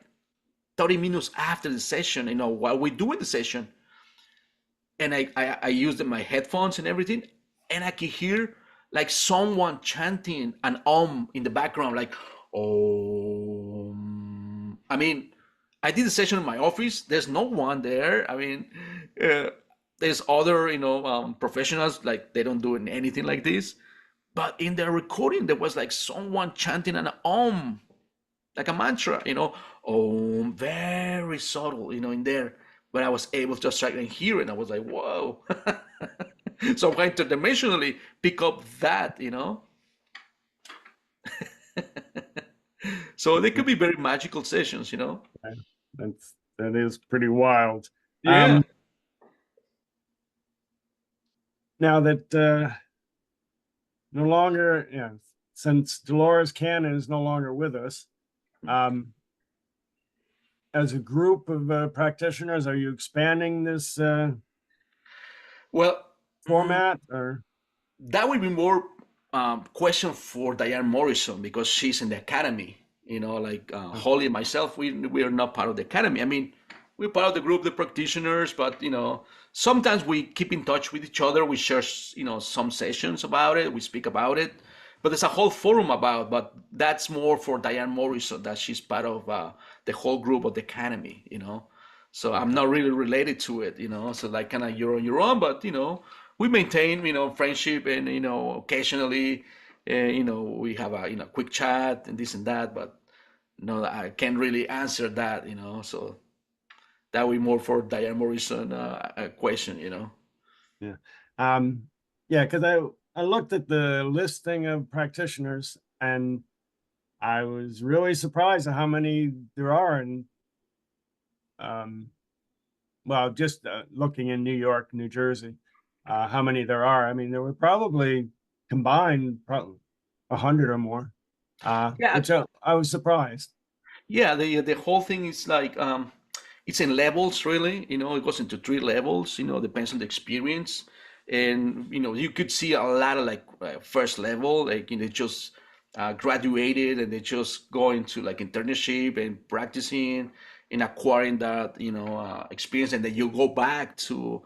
30 minutes after the session, while we're doing the session. And I used my headphones and everything, and I could hear like someone chanting an in the background, like, oh. I mean, I did the session in my office. There's no one there. I mean, there's other, professionals, like they don't do anything like this. But in the recording, there was like someone chanting an like a mantra, very subtle, in there. But I was able to just try and hear it. And I was like, whoa. So I'm going to dimensionally pick up that, So they could be very magical sessions, That is pretty wild. Yeah. Now that no longer, since Dolores Cannon is no longer with us, as a group of practitioners, are you expanding this Well, format, or? that would be more question for Diane Morrison because she's in the academy, Like Holly and myself, we are not part of the academy. I mean, we're part of the group, the practitioners, but sometimes we keep in touch with each other. We share, some sessions about it. We speak about it, but there's a whole forum about. But that's more for Diane Morrison, that she's part of the whole group of the academy. So I'm not really related to it. So like kind of you're on your own, but we maintain friendship, and occasionally, we have a quick chat and this and that, but no, I can't really answer that, so that would be more for Diane Morrison question. Yeah. Yeah, because I looked at the listing of practitioners, and I was really surprised at how many there are. And well, just looking in New York, New Jersey, how many there are. I mean, there were probably combined probably 100 or more, Yeah, which I was surprised. yeah. The whole thing is like it's in levels, really. It goes into 3 levels. Depends on the experience, and you could see a lot of like first level, like they just graduated and they just go into like internship and practicing and acquiring that experience, and then you go back to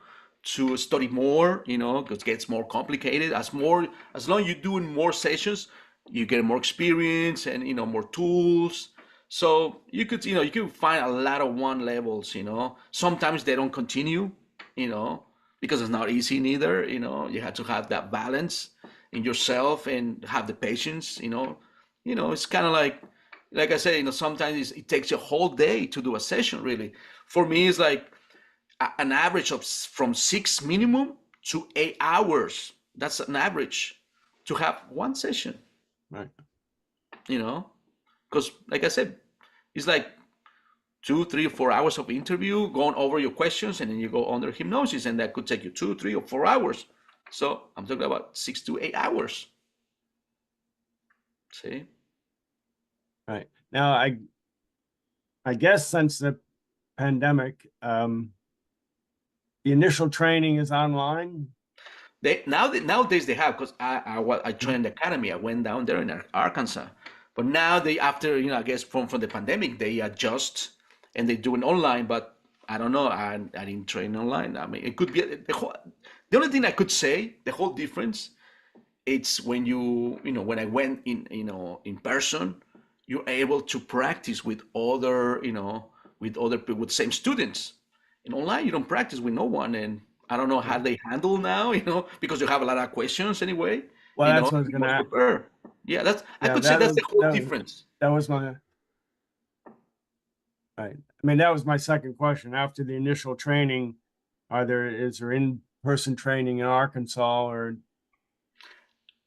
study more. Because it gets more complicated as long you're doing more sessions, you get more experience and more tools. So you could find a lot of 1 levels. Sometimes they don't continue, you know, because it's not easy neither. You have to have that balance in yourself and have the patience. It's kind of like I said, sometimes it takes you a whole day to do a session. Really, for me, it's like an average of from 6 minimum to 8 hours. That's an average to have one session. Right. You know, because like I said, it's like 2, 3, 4 hours of interview, going over your questions, and then you go under hypnosis, and that could take you 2, 3, or 4 hours. So I'm talking about 6 to 8 hours. See? Right. Now, I guess since the pandemic, the initial training is online. Nowadays they have, because I trained the academy. I went down there in Arkansas, but now they, after I guess from the pandemic, they adjust and they do it online. But I don't know. I didn't train online. I mean, it could be the only thing I could say, the whole difference, it's when when I went in person, you're able to practice with other people, with same students. And online you don't practice with no one, and I don't know how they handle now, because you have a lot of questions anyway. Well, that's what I was You gonna must ask. prepare. Yeah, I Yeah, could say that's the whole difference. that was my right. I mean, that was my second question. After the initial training, is there in-person training in Arkansas or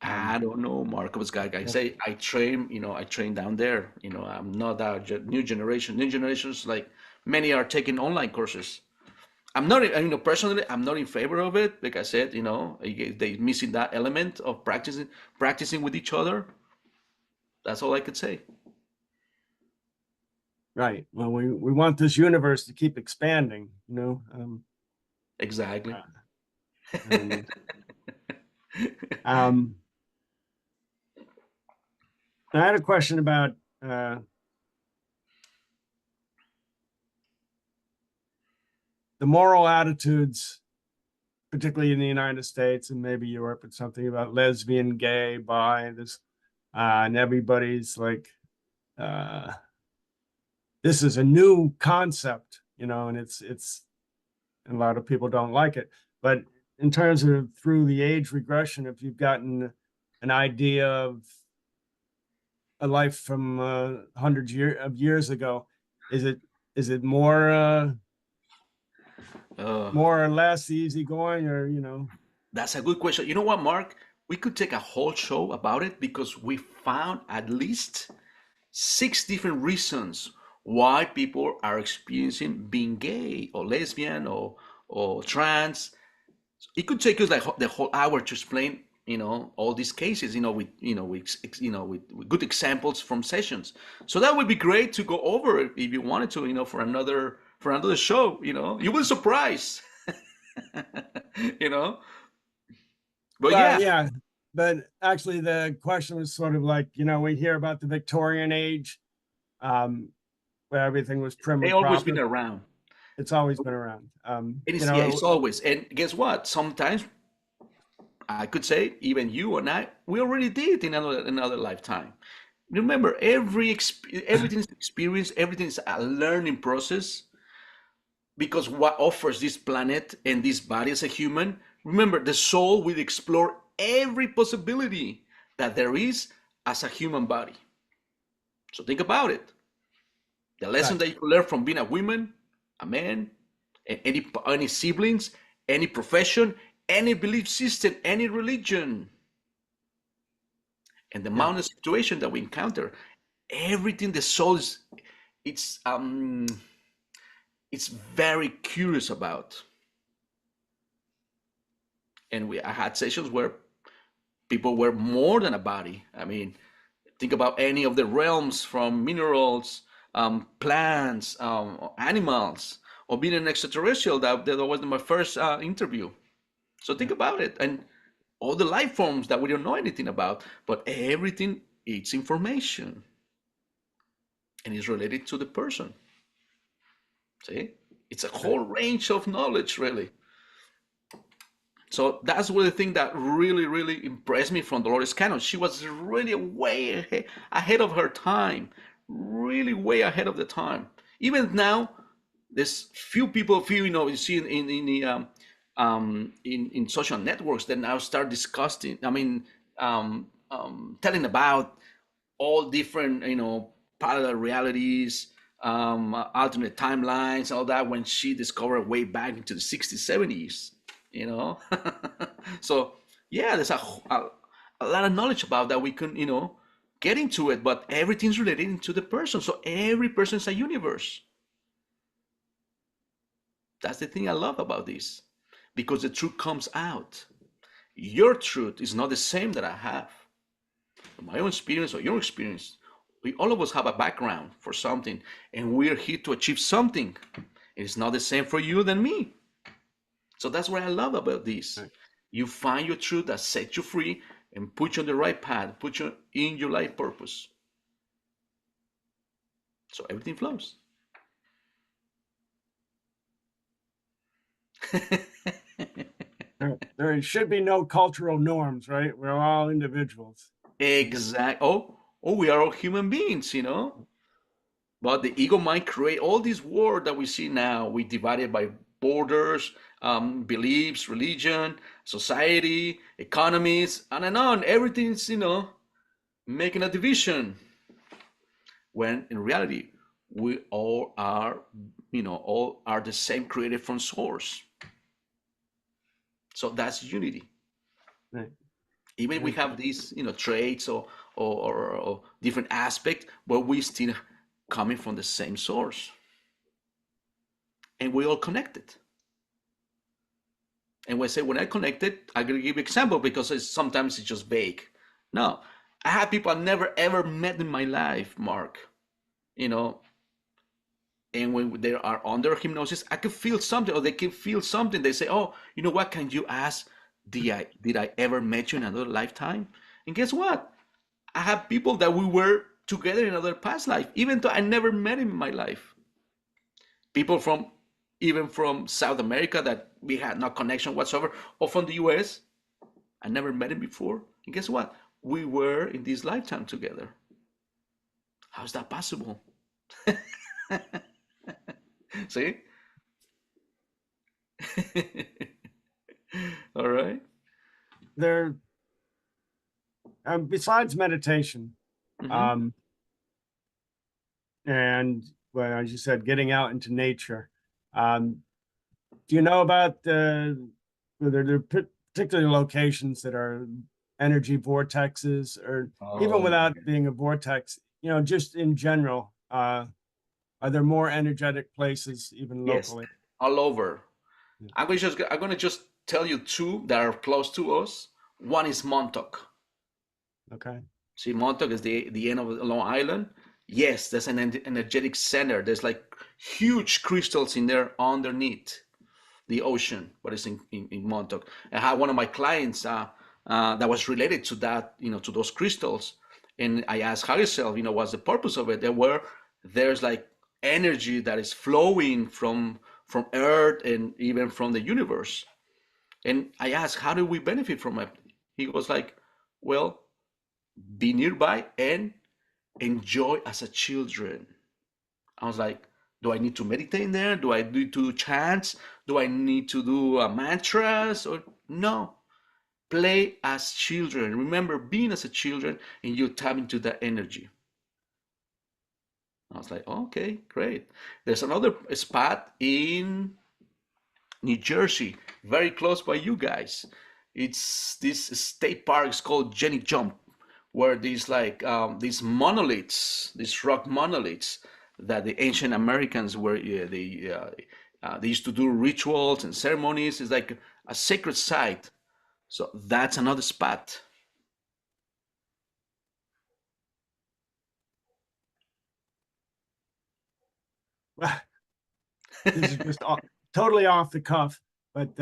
I don't know, Marcos guy. I say I train down there. I'm not a new generation. New generations, like many, are taking online courses. I'm not, personally, I'm not in favor of it. Like I said, they missing that element of practicing with each other. That's all I could say. right? Well, we want this universe to keep expanding, Exactly. and um, I had a question about the moral attitudes, particularly in the United States and maybe Europe, and something about lesbian, gay, bi, this, and everybody's like, uh, this is a new concept, and it's and a lot of people don't like it. But in terms of through the age regression, if you've gotten an idea of a life from hundreds of years ago, is it Uh, more or less easygoing, or that's a good question. You know what, Mark? We could take a whole show about it, because we found at least 6 different reasons why people are experiencing being gay or lesbian or trans. It could take us like the whole hour to explain all these cases, with good examples from sessions. So that would be great to go over it if you wanted to, for another show. You will surprise. you know but well, yeah. yeah. But actually, the question was sort of like, we hear about the Victorian age, where everything was prim They and always been proper. around. It's always been around. Yeah, it's always. And guess what? Sometimes I could say even you and I, we already did in another lifetime. Remember, everything is experience, everything is a learning process. Because what offers this planet and this body as a human, remember, the soul will explore every possibility that there is as a human body. So think about it. The lesson right. that you can learn from being a woman, a man, any siblings, any profession, any belief system, any religion, and the Yeah. amount of situation that we encounter, everything the soul is, it's it's very curious about. And I had sessions where people were more than a body. I mean, think about any of the realms from minerals, plants, animals, or being an extraterrestrial. That was my first interview. So think about it. And all the life forms that we don't know anything about, but everything is information and is related to the person. See? It's a Right. whole range of knowledge, really. So that's one of the things that really impressed me from Dolores Cannon. She was really ahead of her time, really way ahead of the time. Even now, there's few you see in the in social networks that now start discussing. I mean, telling about all different parallel realities, alternate timelines, all that. When she discovered way back into the 60s, 70s, you know. So yeah, there's a lot of knowledge about that we can get into it, but everything's related to the person. So every person is a universe. That's the thing I love about this, because the truth comes out. Your truth is not the same that I have. My own experience or your experience, we all of us have a background for something, and we're here to achieve something. It's not the same for you than me. So that's what I love about this. Right. You find your truth that sets you free and put you on the right path, put you in your life purpose. So everything flows. There should be no cultural norms, right? We're all individuals. Exact. Oh, we are all human beings. But the ego mind create all this world that we see now. We divided by borders, beliefs, religion, society, economies, and on. Everything's making a division. When in reality, we all are the same, created from source. So that's unity. Right. Even we Right. have these traits or different aspects, but we still coming from the same source, and we all connected. And when I connected, I'm gonna give you example because sometimes it's just vague. No, I have people I never ever met in my life, Mark. You know, and when they are under hypnosis, I can feel something, or they can feel something. They say, "Oh, you know what? Can you ask? Did I ever met you in another lifetime?" And guess what? I have people that we were together in another past life, even though I never met him in my life. People from even from South America that we had no connection whatsoever, or from the US, I never met him before. And guess what? We were in this lifetime together. How is that possible? See? All right. There, besides meditation, Mm-hmm. um, and well, as you said, getting out into nature. Um, do you know about there particular locations that are energy vortexes, or even Oh, without being a vortex, just in general, are there more energetic places even yes, locally? all over. Yeah. I'm gonna just tell you two that are close to us. One is Montauk. Okay. See, Montauk is the end of Long Island. Yes, there's an energetic center. There's like huge crystals in there underneath the ocean, but it's in Montauk. I had one of my clients that was related to that, to those crystals. And I asked her herself, what's the purpose of it? They were there's like energy that is flowing from Earth and even from the universe. And I asked, how do we benefit from it? He goes like, well, be nearby and enjoy as a children. I was like, do I need to meditate in there? Do I need to chant? Do I need to do mantras? Or no, play as children. Remember being as a children, and you tap into that energy. I was like, okay, great. There's another spot in New Jersey, very close by you guys. It's this state park is called Jenny Jump, where these monoliths, these rock monoliths that the ancient Americans were they used to do rituals and ceremonies. It's like a sacred site. So that's another spot. Well, this is just totally off the cuff, but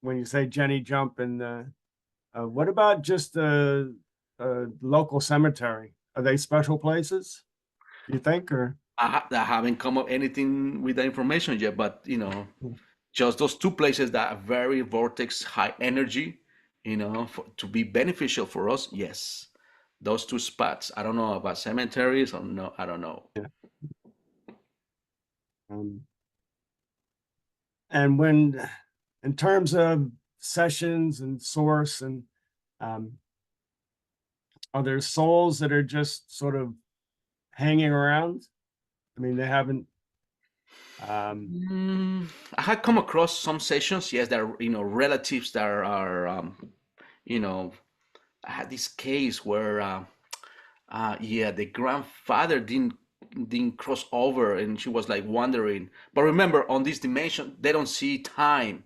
when you say Jenny Jump and what about just the local cemetery? Are they special places, you think, or? I haven't come up anything with the information yet, but just those two places that are very vortex high energy, to be beneficial for us. Yes, those two spots. I don't know about cemeteries or no, I don't know. Yeah. Um, and when, in terms of sessions and source and um, are there souls that are just sort of hanging around? I mean, they haven't. I had come across some sessions, yes, that are, relatives that are I had this case where yeah, the grandfather didn't cross over, and she was like wondering. But remember, on this dimension, they don't see time.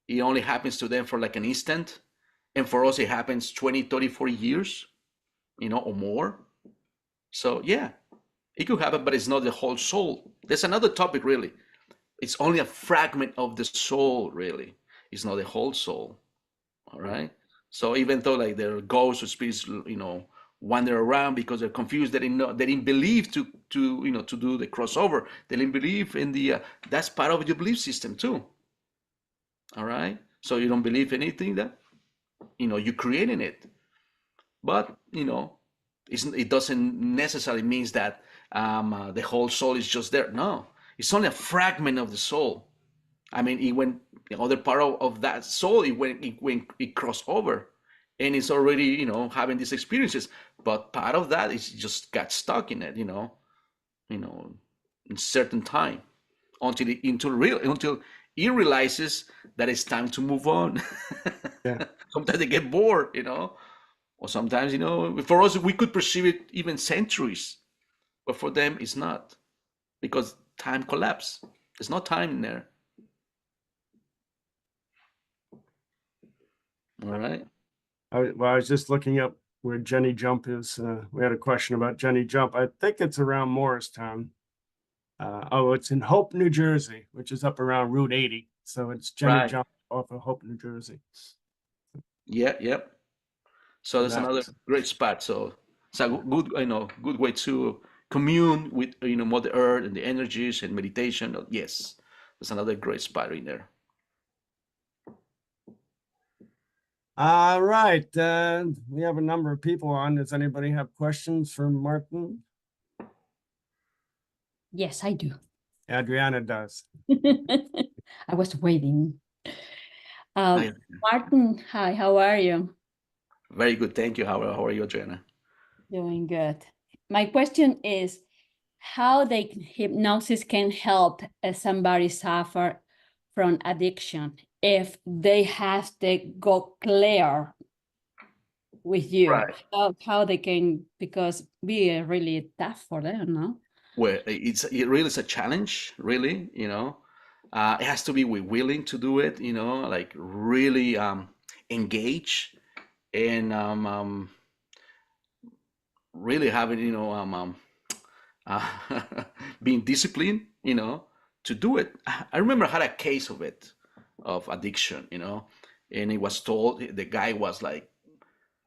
It only happens to them for like an instant, and for us, it happens 20, 30, 40 years, or more. So yeah, it could happen, but it's not the whole soul. There's another topic, really. It's only a fragment of the soul, really. It's not the whole soul. All right. So even though like their ghosts or spirits, wander around because they're confused, they didn't believe to do the crossover. They didn't believe in the that's part of your belief system too. All right. So you don't believe anything that you're creating it, but it doesn't necessarily means that the whole soul is just there. No, it's only a fragment of the soul. I mean, it went the other part of that soul. It crossed over, and it's already having these experiences. But part of that is just got stuck in it, in certain time until it realizes that it's time to move on. Yeah. Sometimes they get bored, or sometimes for us we could perceive it even centuries, but for them it's not because time collapsed. There's no time in there. All right. Well, I was just looking up where Jenny Jump is. We had a question about Jenny Jump. I think it's around Morristown. Oh, it's in Hope, New Jersey, which is up around Route 80. So it's Jenny Right. Jump off of Hope, New Jersey. Yeah, yep. So that's another That's great spot. So it's a good, good way to commune with, Mother Earth and the energies and meditation. Yes, that's another great spot in there. all right. We have a number of people on. Does anybody have questions for Martin? Yes, I do. Adriana does. I was waiting. Hi. Martin, hi, how are you? Very good. Thank you. How are you, Adriana? Doing good. My question is how the hypnosis can help somebody suffer from addiction if they have to go clear with you. Right. How they can, because be really tough for them, no? Well, it really is a challenge, really, it has to be willing to do it, like really engage and really having, being disciplined, to do it. I remember I had a case of addiction, and it was told the guy was like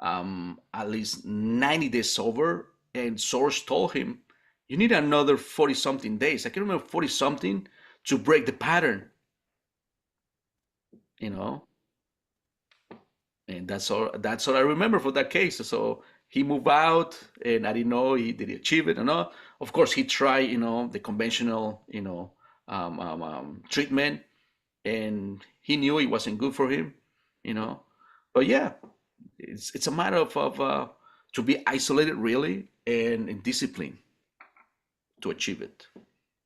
at least 90 days sober, and source told him, you need another 40 something days. I can remember 40 something to break the pattern, you know. And that's all I remember for that case. So he moved out, and I didn't know did he achieve it or not. Of course, he tried, the conventional, treatment, and he knew it wasn't good for him, you know. But yeah, it's a matter of to be isolated really and discipline to achieve it.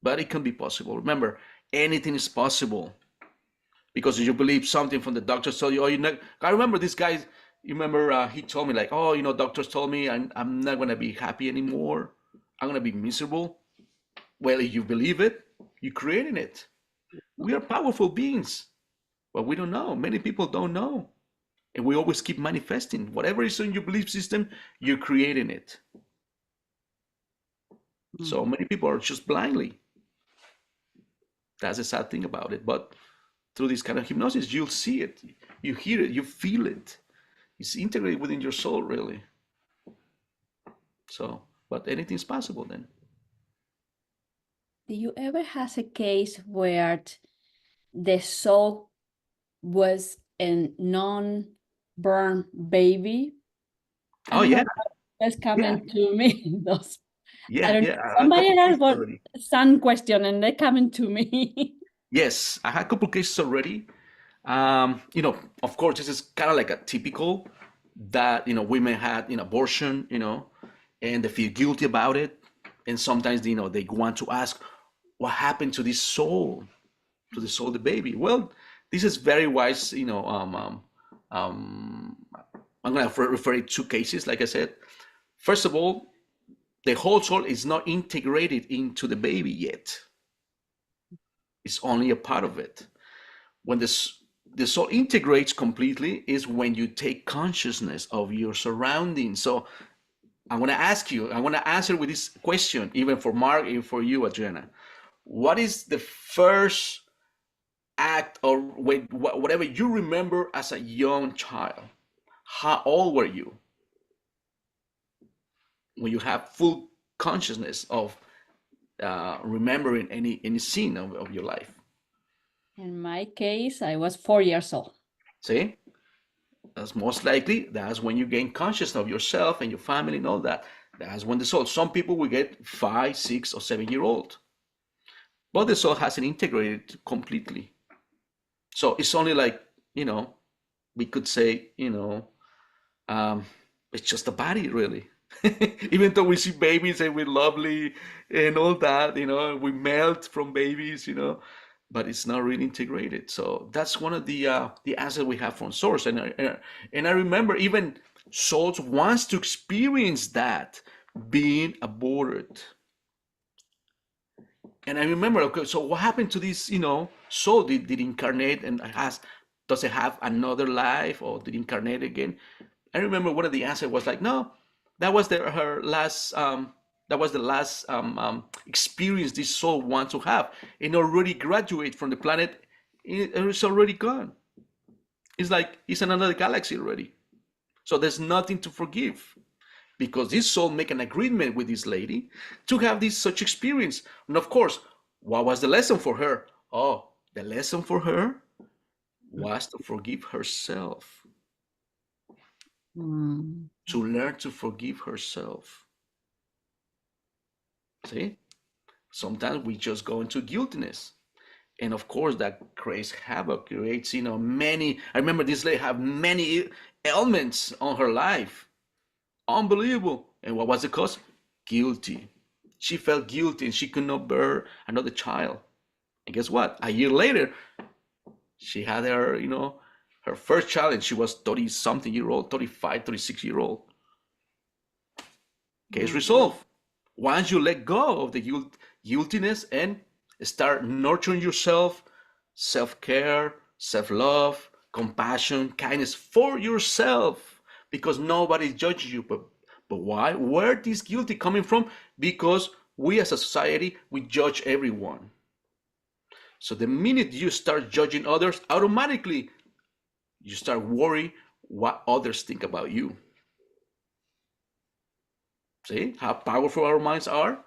But it can be possible. Remember, anything is possible. Because you believe something from the doctors tell you, oh, you know, I remember this guy, you remember he told me like, oh, doctors told me I'm not going to be happy anymore. I'm going to be miserable. Well, if you believe it, you're creating it. We are powerful beings, but we don't know. Many people don't know. And we always keep manifesting. Whatever is in your belief system, you're creating it. So many people are just blindly. That's the sad thing about it. But through this kind of hypnosis, you'll see it, you hear it, you feel it. It's integrated within your soul, really. So, but anything's possible then. Do you ever have a case where the soul was a non-born baby? I Oh don't yeah, know that's coming to me. Those I yeah, don't yeah. know. I had a Somebody couple else cases got already. some question and they're coming to me. Yes, I had a couple cases already. Of course, this is kind of like a typical that women had abortion, and they feel guilty about it, and sometimes they want to ask, what happened to this soul, to the soul of the baby? Well, this is very wise. I'm going to refer to two cases, like I said. First of all, the whole soul is not integrated into the baby yet. It's only a part of it. When the soul integrates completely is when you take consciousness of your surroundings. So I want to answer with this question, even for Mark, even for you, Adriana. What is the first act or whatever you remember as a young child? How old were you when you have full consciousness of remembering any scene of your life? In my case, I was 4 years old. See, that's most likely that's when you gain consciousness of yourself and your family and all that. That's when the soul. Some people will get 5, 6, or 7 year old, but the soul hasn't integrated completely. So it's only like we could say it's just a body really. Even though we see babies and we're lovely and all that, we melt from babies, but it's not really integrated. So that's one of the answers we have from source. And I remember even souls wants to experience that being aborted. And I remember, okay, so what happened to this, soul? Did incarnate and does it have another life, or did incarnate again? I remember one of the answers was like, no, that was her last. That was the last experience this soul wants to have, and already graduate from the planet. It's already gone. It's like it's in another galaxy already. So there's nothing to forgive, because this soul make an agreement with this lady to have this such experience. And of course, what was the lesson for her? Oh, the lesson for her was to forgive herself. To learn to forgive herself. See, sometimes we just go into guiltiness, and of course that creates havoc, creates many. I remember this lady had many ailments on her life, unbelievable. And what was the cause? Guilty. She felt guilty and she could not bear another child. And guess what? A year later, she had her her first child, and she was 30 something year old, 35, 36 year old. Case resolved. Once you let go of the guiltiness and start nurturing yourself, self-care, self-love, compassion, kindness for yourself, because nobody judges you. But why? Where this guilty coming from? Because we as a society, we judge everyone. So the minute you start judging others, automatically you start worrying what others think about you. See how powerful our minds are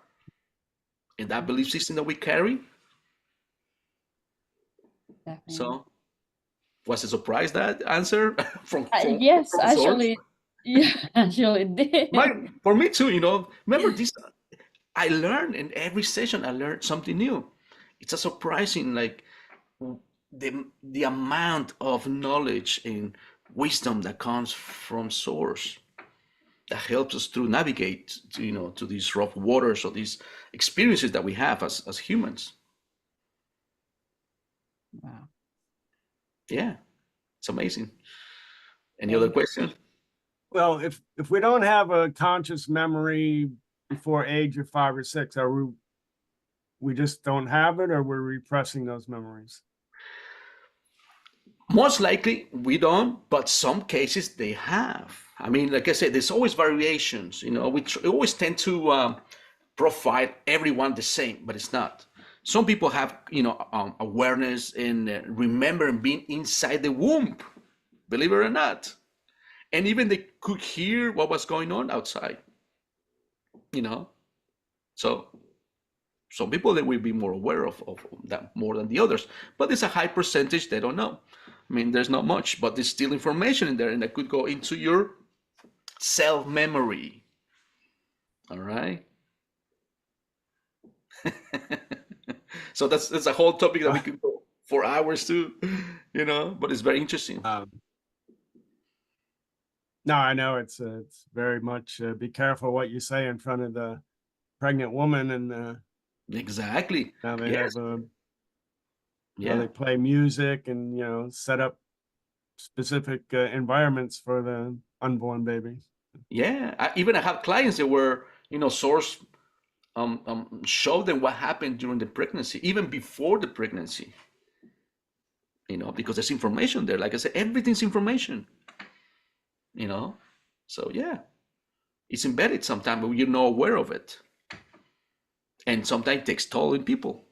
and that belief system that we carry. Definitely. So was a surprise that answer from Yes, from source? actually, yeah, actually it did. For me too, remember this, I learned in every session, I learned something new. It's a surprising, like the amount of knowledge and wisdom that comes from source that helps us to navigate to these rough waters or these experiences that we have as humans. Wow. Yeah, it's amazing. Any other question? Well, if we don't have a conscious memory before age of 5 or 6, are we just don't have it, or we're repressing those memories? Most likely we don't, but some cases they have. I mean, like I said, there's always variations. We always tend to profile everyone the same, but it's not. Some people have, awareness and remembering being inside the womb, believe it or not. And even they could hear what was going on outside, So some people that will be more aware of that more than the others, but there's a high percentage they don't know. I mean, there's not much, but there's still information in there, and that could go into your self memory. All right. So that's a whole topic that we could go for hours too, but it's very interesting. No, I know it's very much be careful what you say in front of the pregnant woman, and Exactly. now they Yes. have Yeah. they play music and set up specific environments for the unborn baby. Yeah. I have clients that were, source show them what happened during the pregnancy, even before the pregnancy. Because there's information there. Like I said, everything's information. So yeah, it's embedded sometimes, but you're not aware of it. And sometimes it takes toll in people.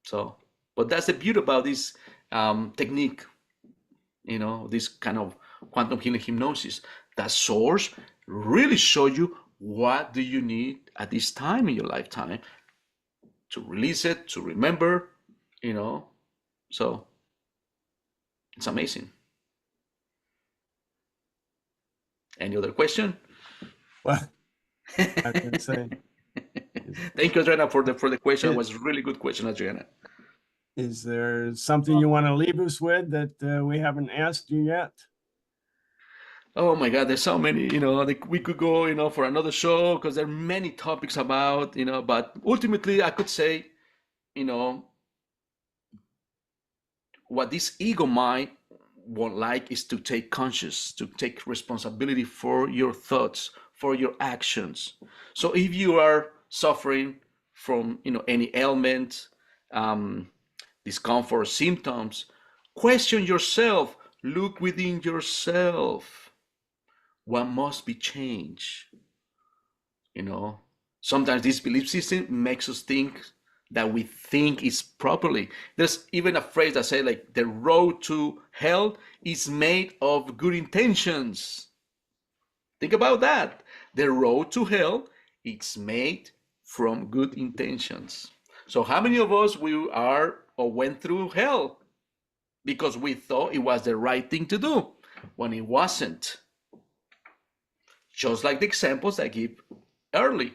So, but that's the beauty about this technique, this kind of quantum healing hypnosis. That source really show you what do you need at this time in your lifetime to release it, to remember, so it's amazing. Any other question? Well, I can say, Thank you, Adriana, for the question. It was a really good question, Adriana. is there something you want to leave us with that we haven't asked you yet? Oh my God, there's so many, like we could go, for another show because there are many topics about, but ultimately I could say, what this ego mind won't like is to take responsibility for your thoughts, for your actions. So if you are suffering from, any ailment, discomfort, symptoms, question yourself, look within yourself. What must be changed? Sometimes this belief system makes us think that we think is properly. There's even a phrase that says like the road to hell is made of good intentions. Think about that. The road to hell is made from good intentions. So how many of us we are or went through hell because we thought it was the right thing to do when it wasn't? Just like the examples I give early.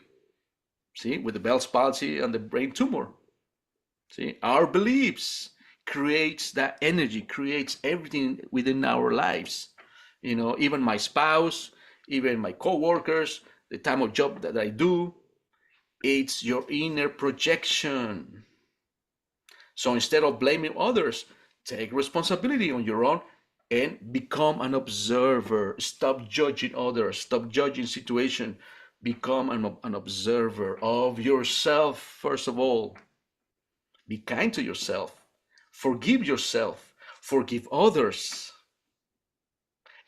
See, with the Bell's palsy and the brain tumor. See, our beliefs creates that energy, creates everything within our lives. Even my spouse, even my co-workers, the type of job that I do, it's your inner projection. So instead of blaming others, take responsibility on your own and become an observer. Stop judging others, stop judging situation. Become an observer of yourself, first of all. Be kind to yourself. Forgive yourself. Forgive others.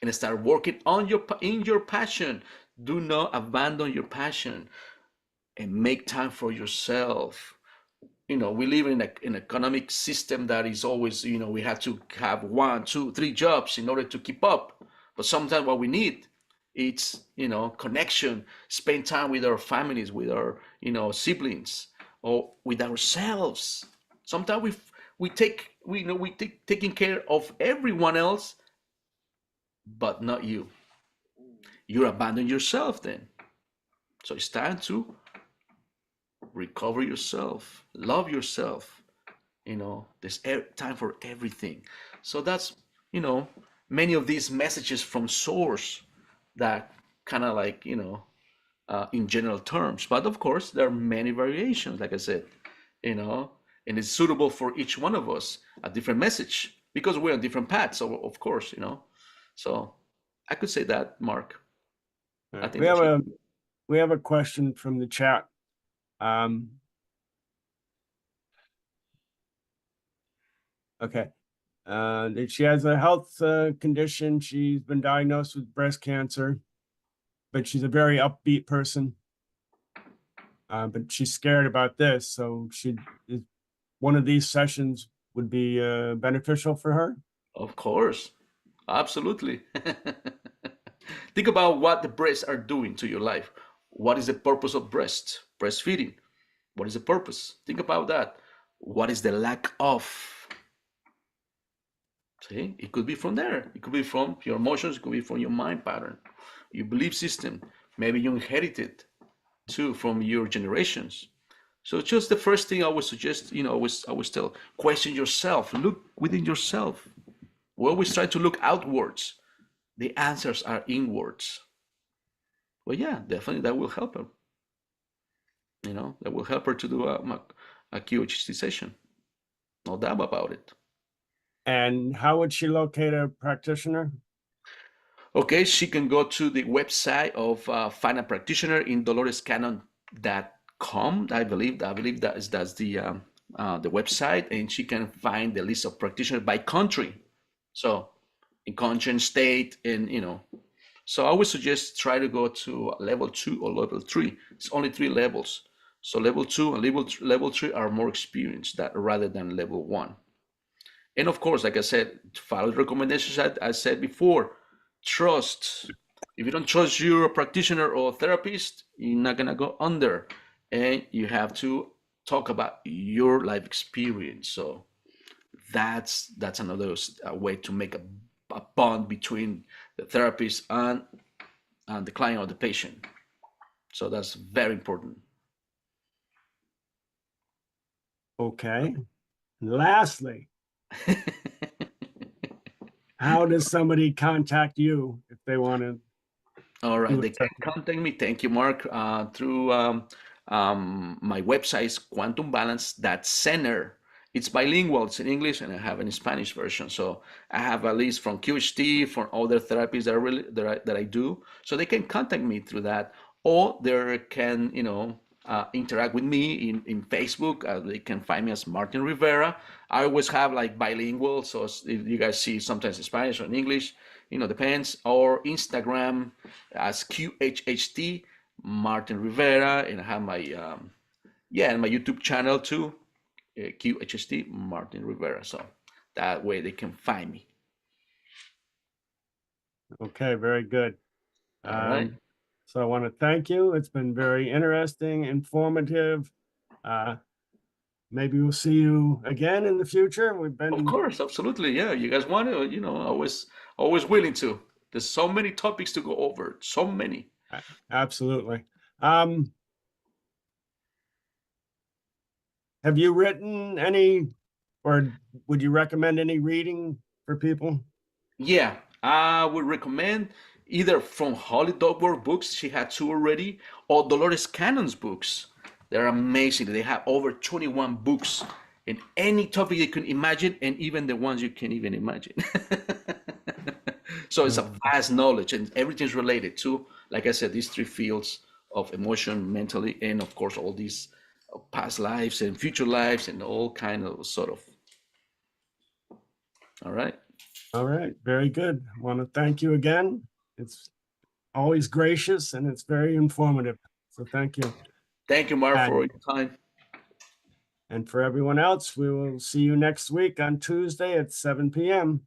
And start working in your passion. Do not abandon your passion. And make time for yourself. We live in an economic system that is always, we have to have 1, 2, 3 jobs in order to keep up. But sometimes what we need It's, connection, spend time with our families, with our, siblings, or with ourselves. Sometimes we take taking care of everyone else, but not you. You abandon yourself then. So it's time to recover yourself, love yourself. There's time for everything. So that's, many of these messages from source that kind of like, in general terms. But of course, there are many variations, like I said, and it's suitable for each one of us, a different message, because we're on different paths, so of course, So I could say that, Mark. I think we have a question from the chat. Okay. She has a health condition. She's been diagnosed with breast cancer, but she's a very upbeat person. But she's scared about this. So one of these sessions would be beneficial for her. Of course, absolutely. Think about what the breasts are doing to your life. What is the purpose of breastfeeding? What is the purpose? Think about that. What is the lack of? See, it could be from there. It could be from your emotions. It could be from your mind pattern, your belief system. Maybe you inherited too from your generations. So just the first thing I would suggest, I always tell, question yourself, look within yourself. We always try to look outwards. The answers are inwards. Well, yeah, definitely that will help her. That will help her to do a QHHT session. No doubt about it. And how would she locate a practitioner? Okay, she can go to the website of Find a Practitioner in dolorescannon.com. I believe that's the website, and she can find the list of practitioners by country. So in country and state, and so I would suggest try to go to level 2 or level 3. It's only 3 levels. So level 2 and level 3 are more experienced rather than level 1. And of course, like I said, follow the recommendations I said before. Trust. If you don't trust your practitioner or therapist, you're not gonna go under. And you have to talk about your life experience. So that's another way to make a bond between the therapist and the client or the patient. So that's very important. Okay. Lastly, how does somebody contact you if they want to? All right, they can contact me. Thank you, Mark. Through my website is quantumbalance.center. It's bilingual. It's in English, and I have a Spanish version. So I have a list from QHT, from other therapies that I do. So they can contact me through that, or they can interact with me in Facebook. They can find me as Martin Rivera. I always have like bilingual, so if you guys see sometimes in Spanish or in English, depends. Or Instagram as QHHT Martin Rivera, and I have my and my YouTube channel too, QHHT Martin Rivera. So that way they can find me. Okay, very good. All right. So I want to thank you. It's been very interesting, informative. Maybe we'll see you again in the future. Of course, absolutely. Yeah, you guys want to, always willing to. There's so many topics to go over. So many. Absolutely. Have you written any, or would you recommend any reading for people? Yeah, I would recommend either from Holly Dogworth books, she had 2 already, or Dolores Cannon's books. They're amazing. They have over 21 books in any topic you can imagine, and even the ones you can't even imagine. So it's a vast knowledge, and everything's related to, like I said, these 3 fields of emotion, mentally, and of course all these past lives and future lives and all kind of sort of. All right. All right, very good. I want to thank you again. It's always gracious and it's very informative. So thank you. Thank you, Mark, for your time. And for everyone else, we will see you next week on Tuesday at 7 p.m.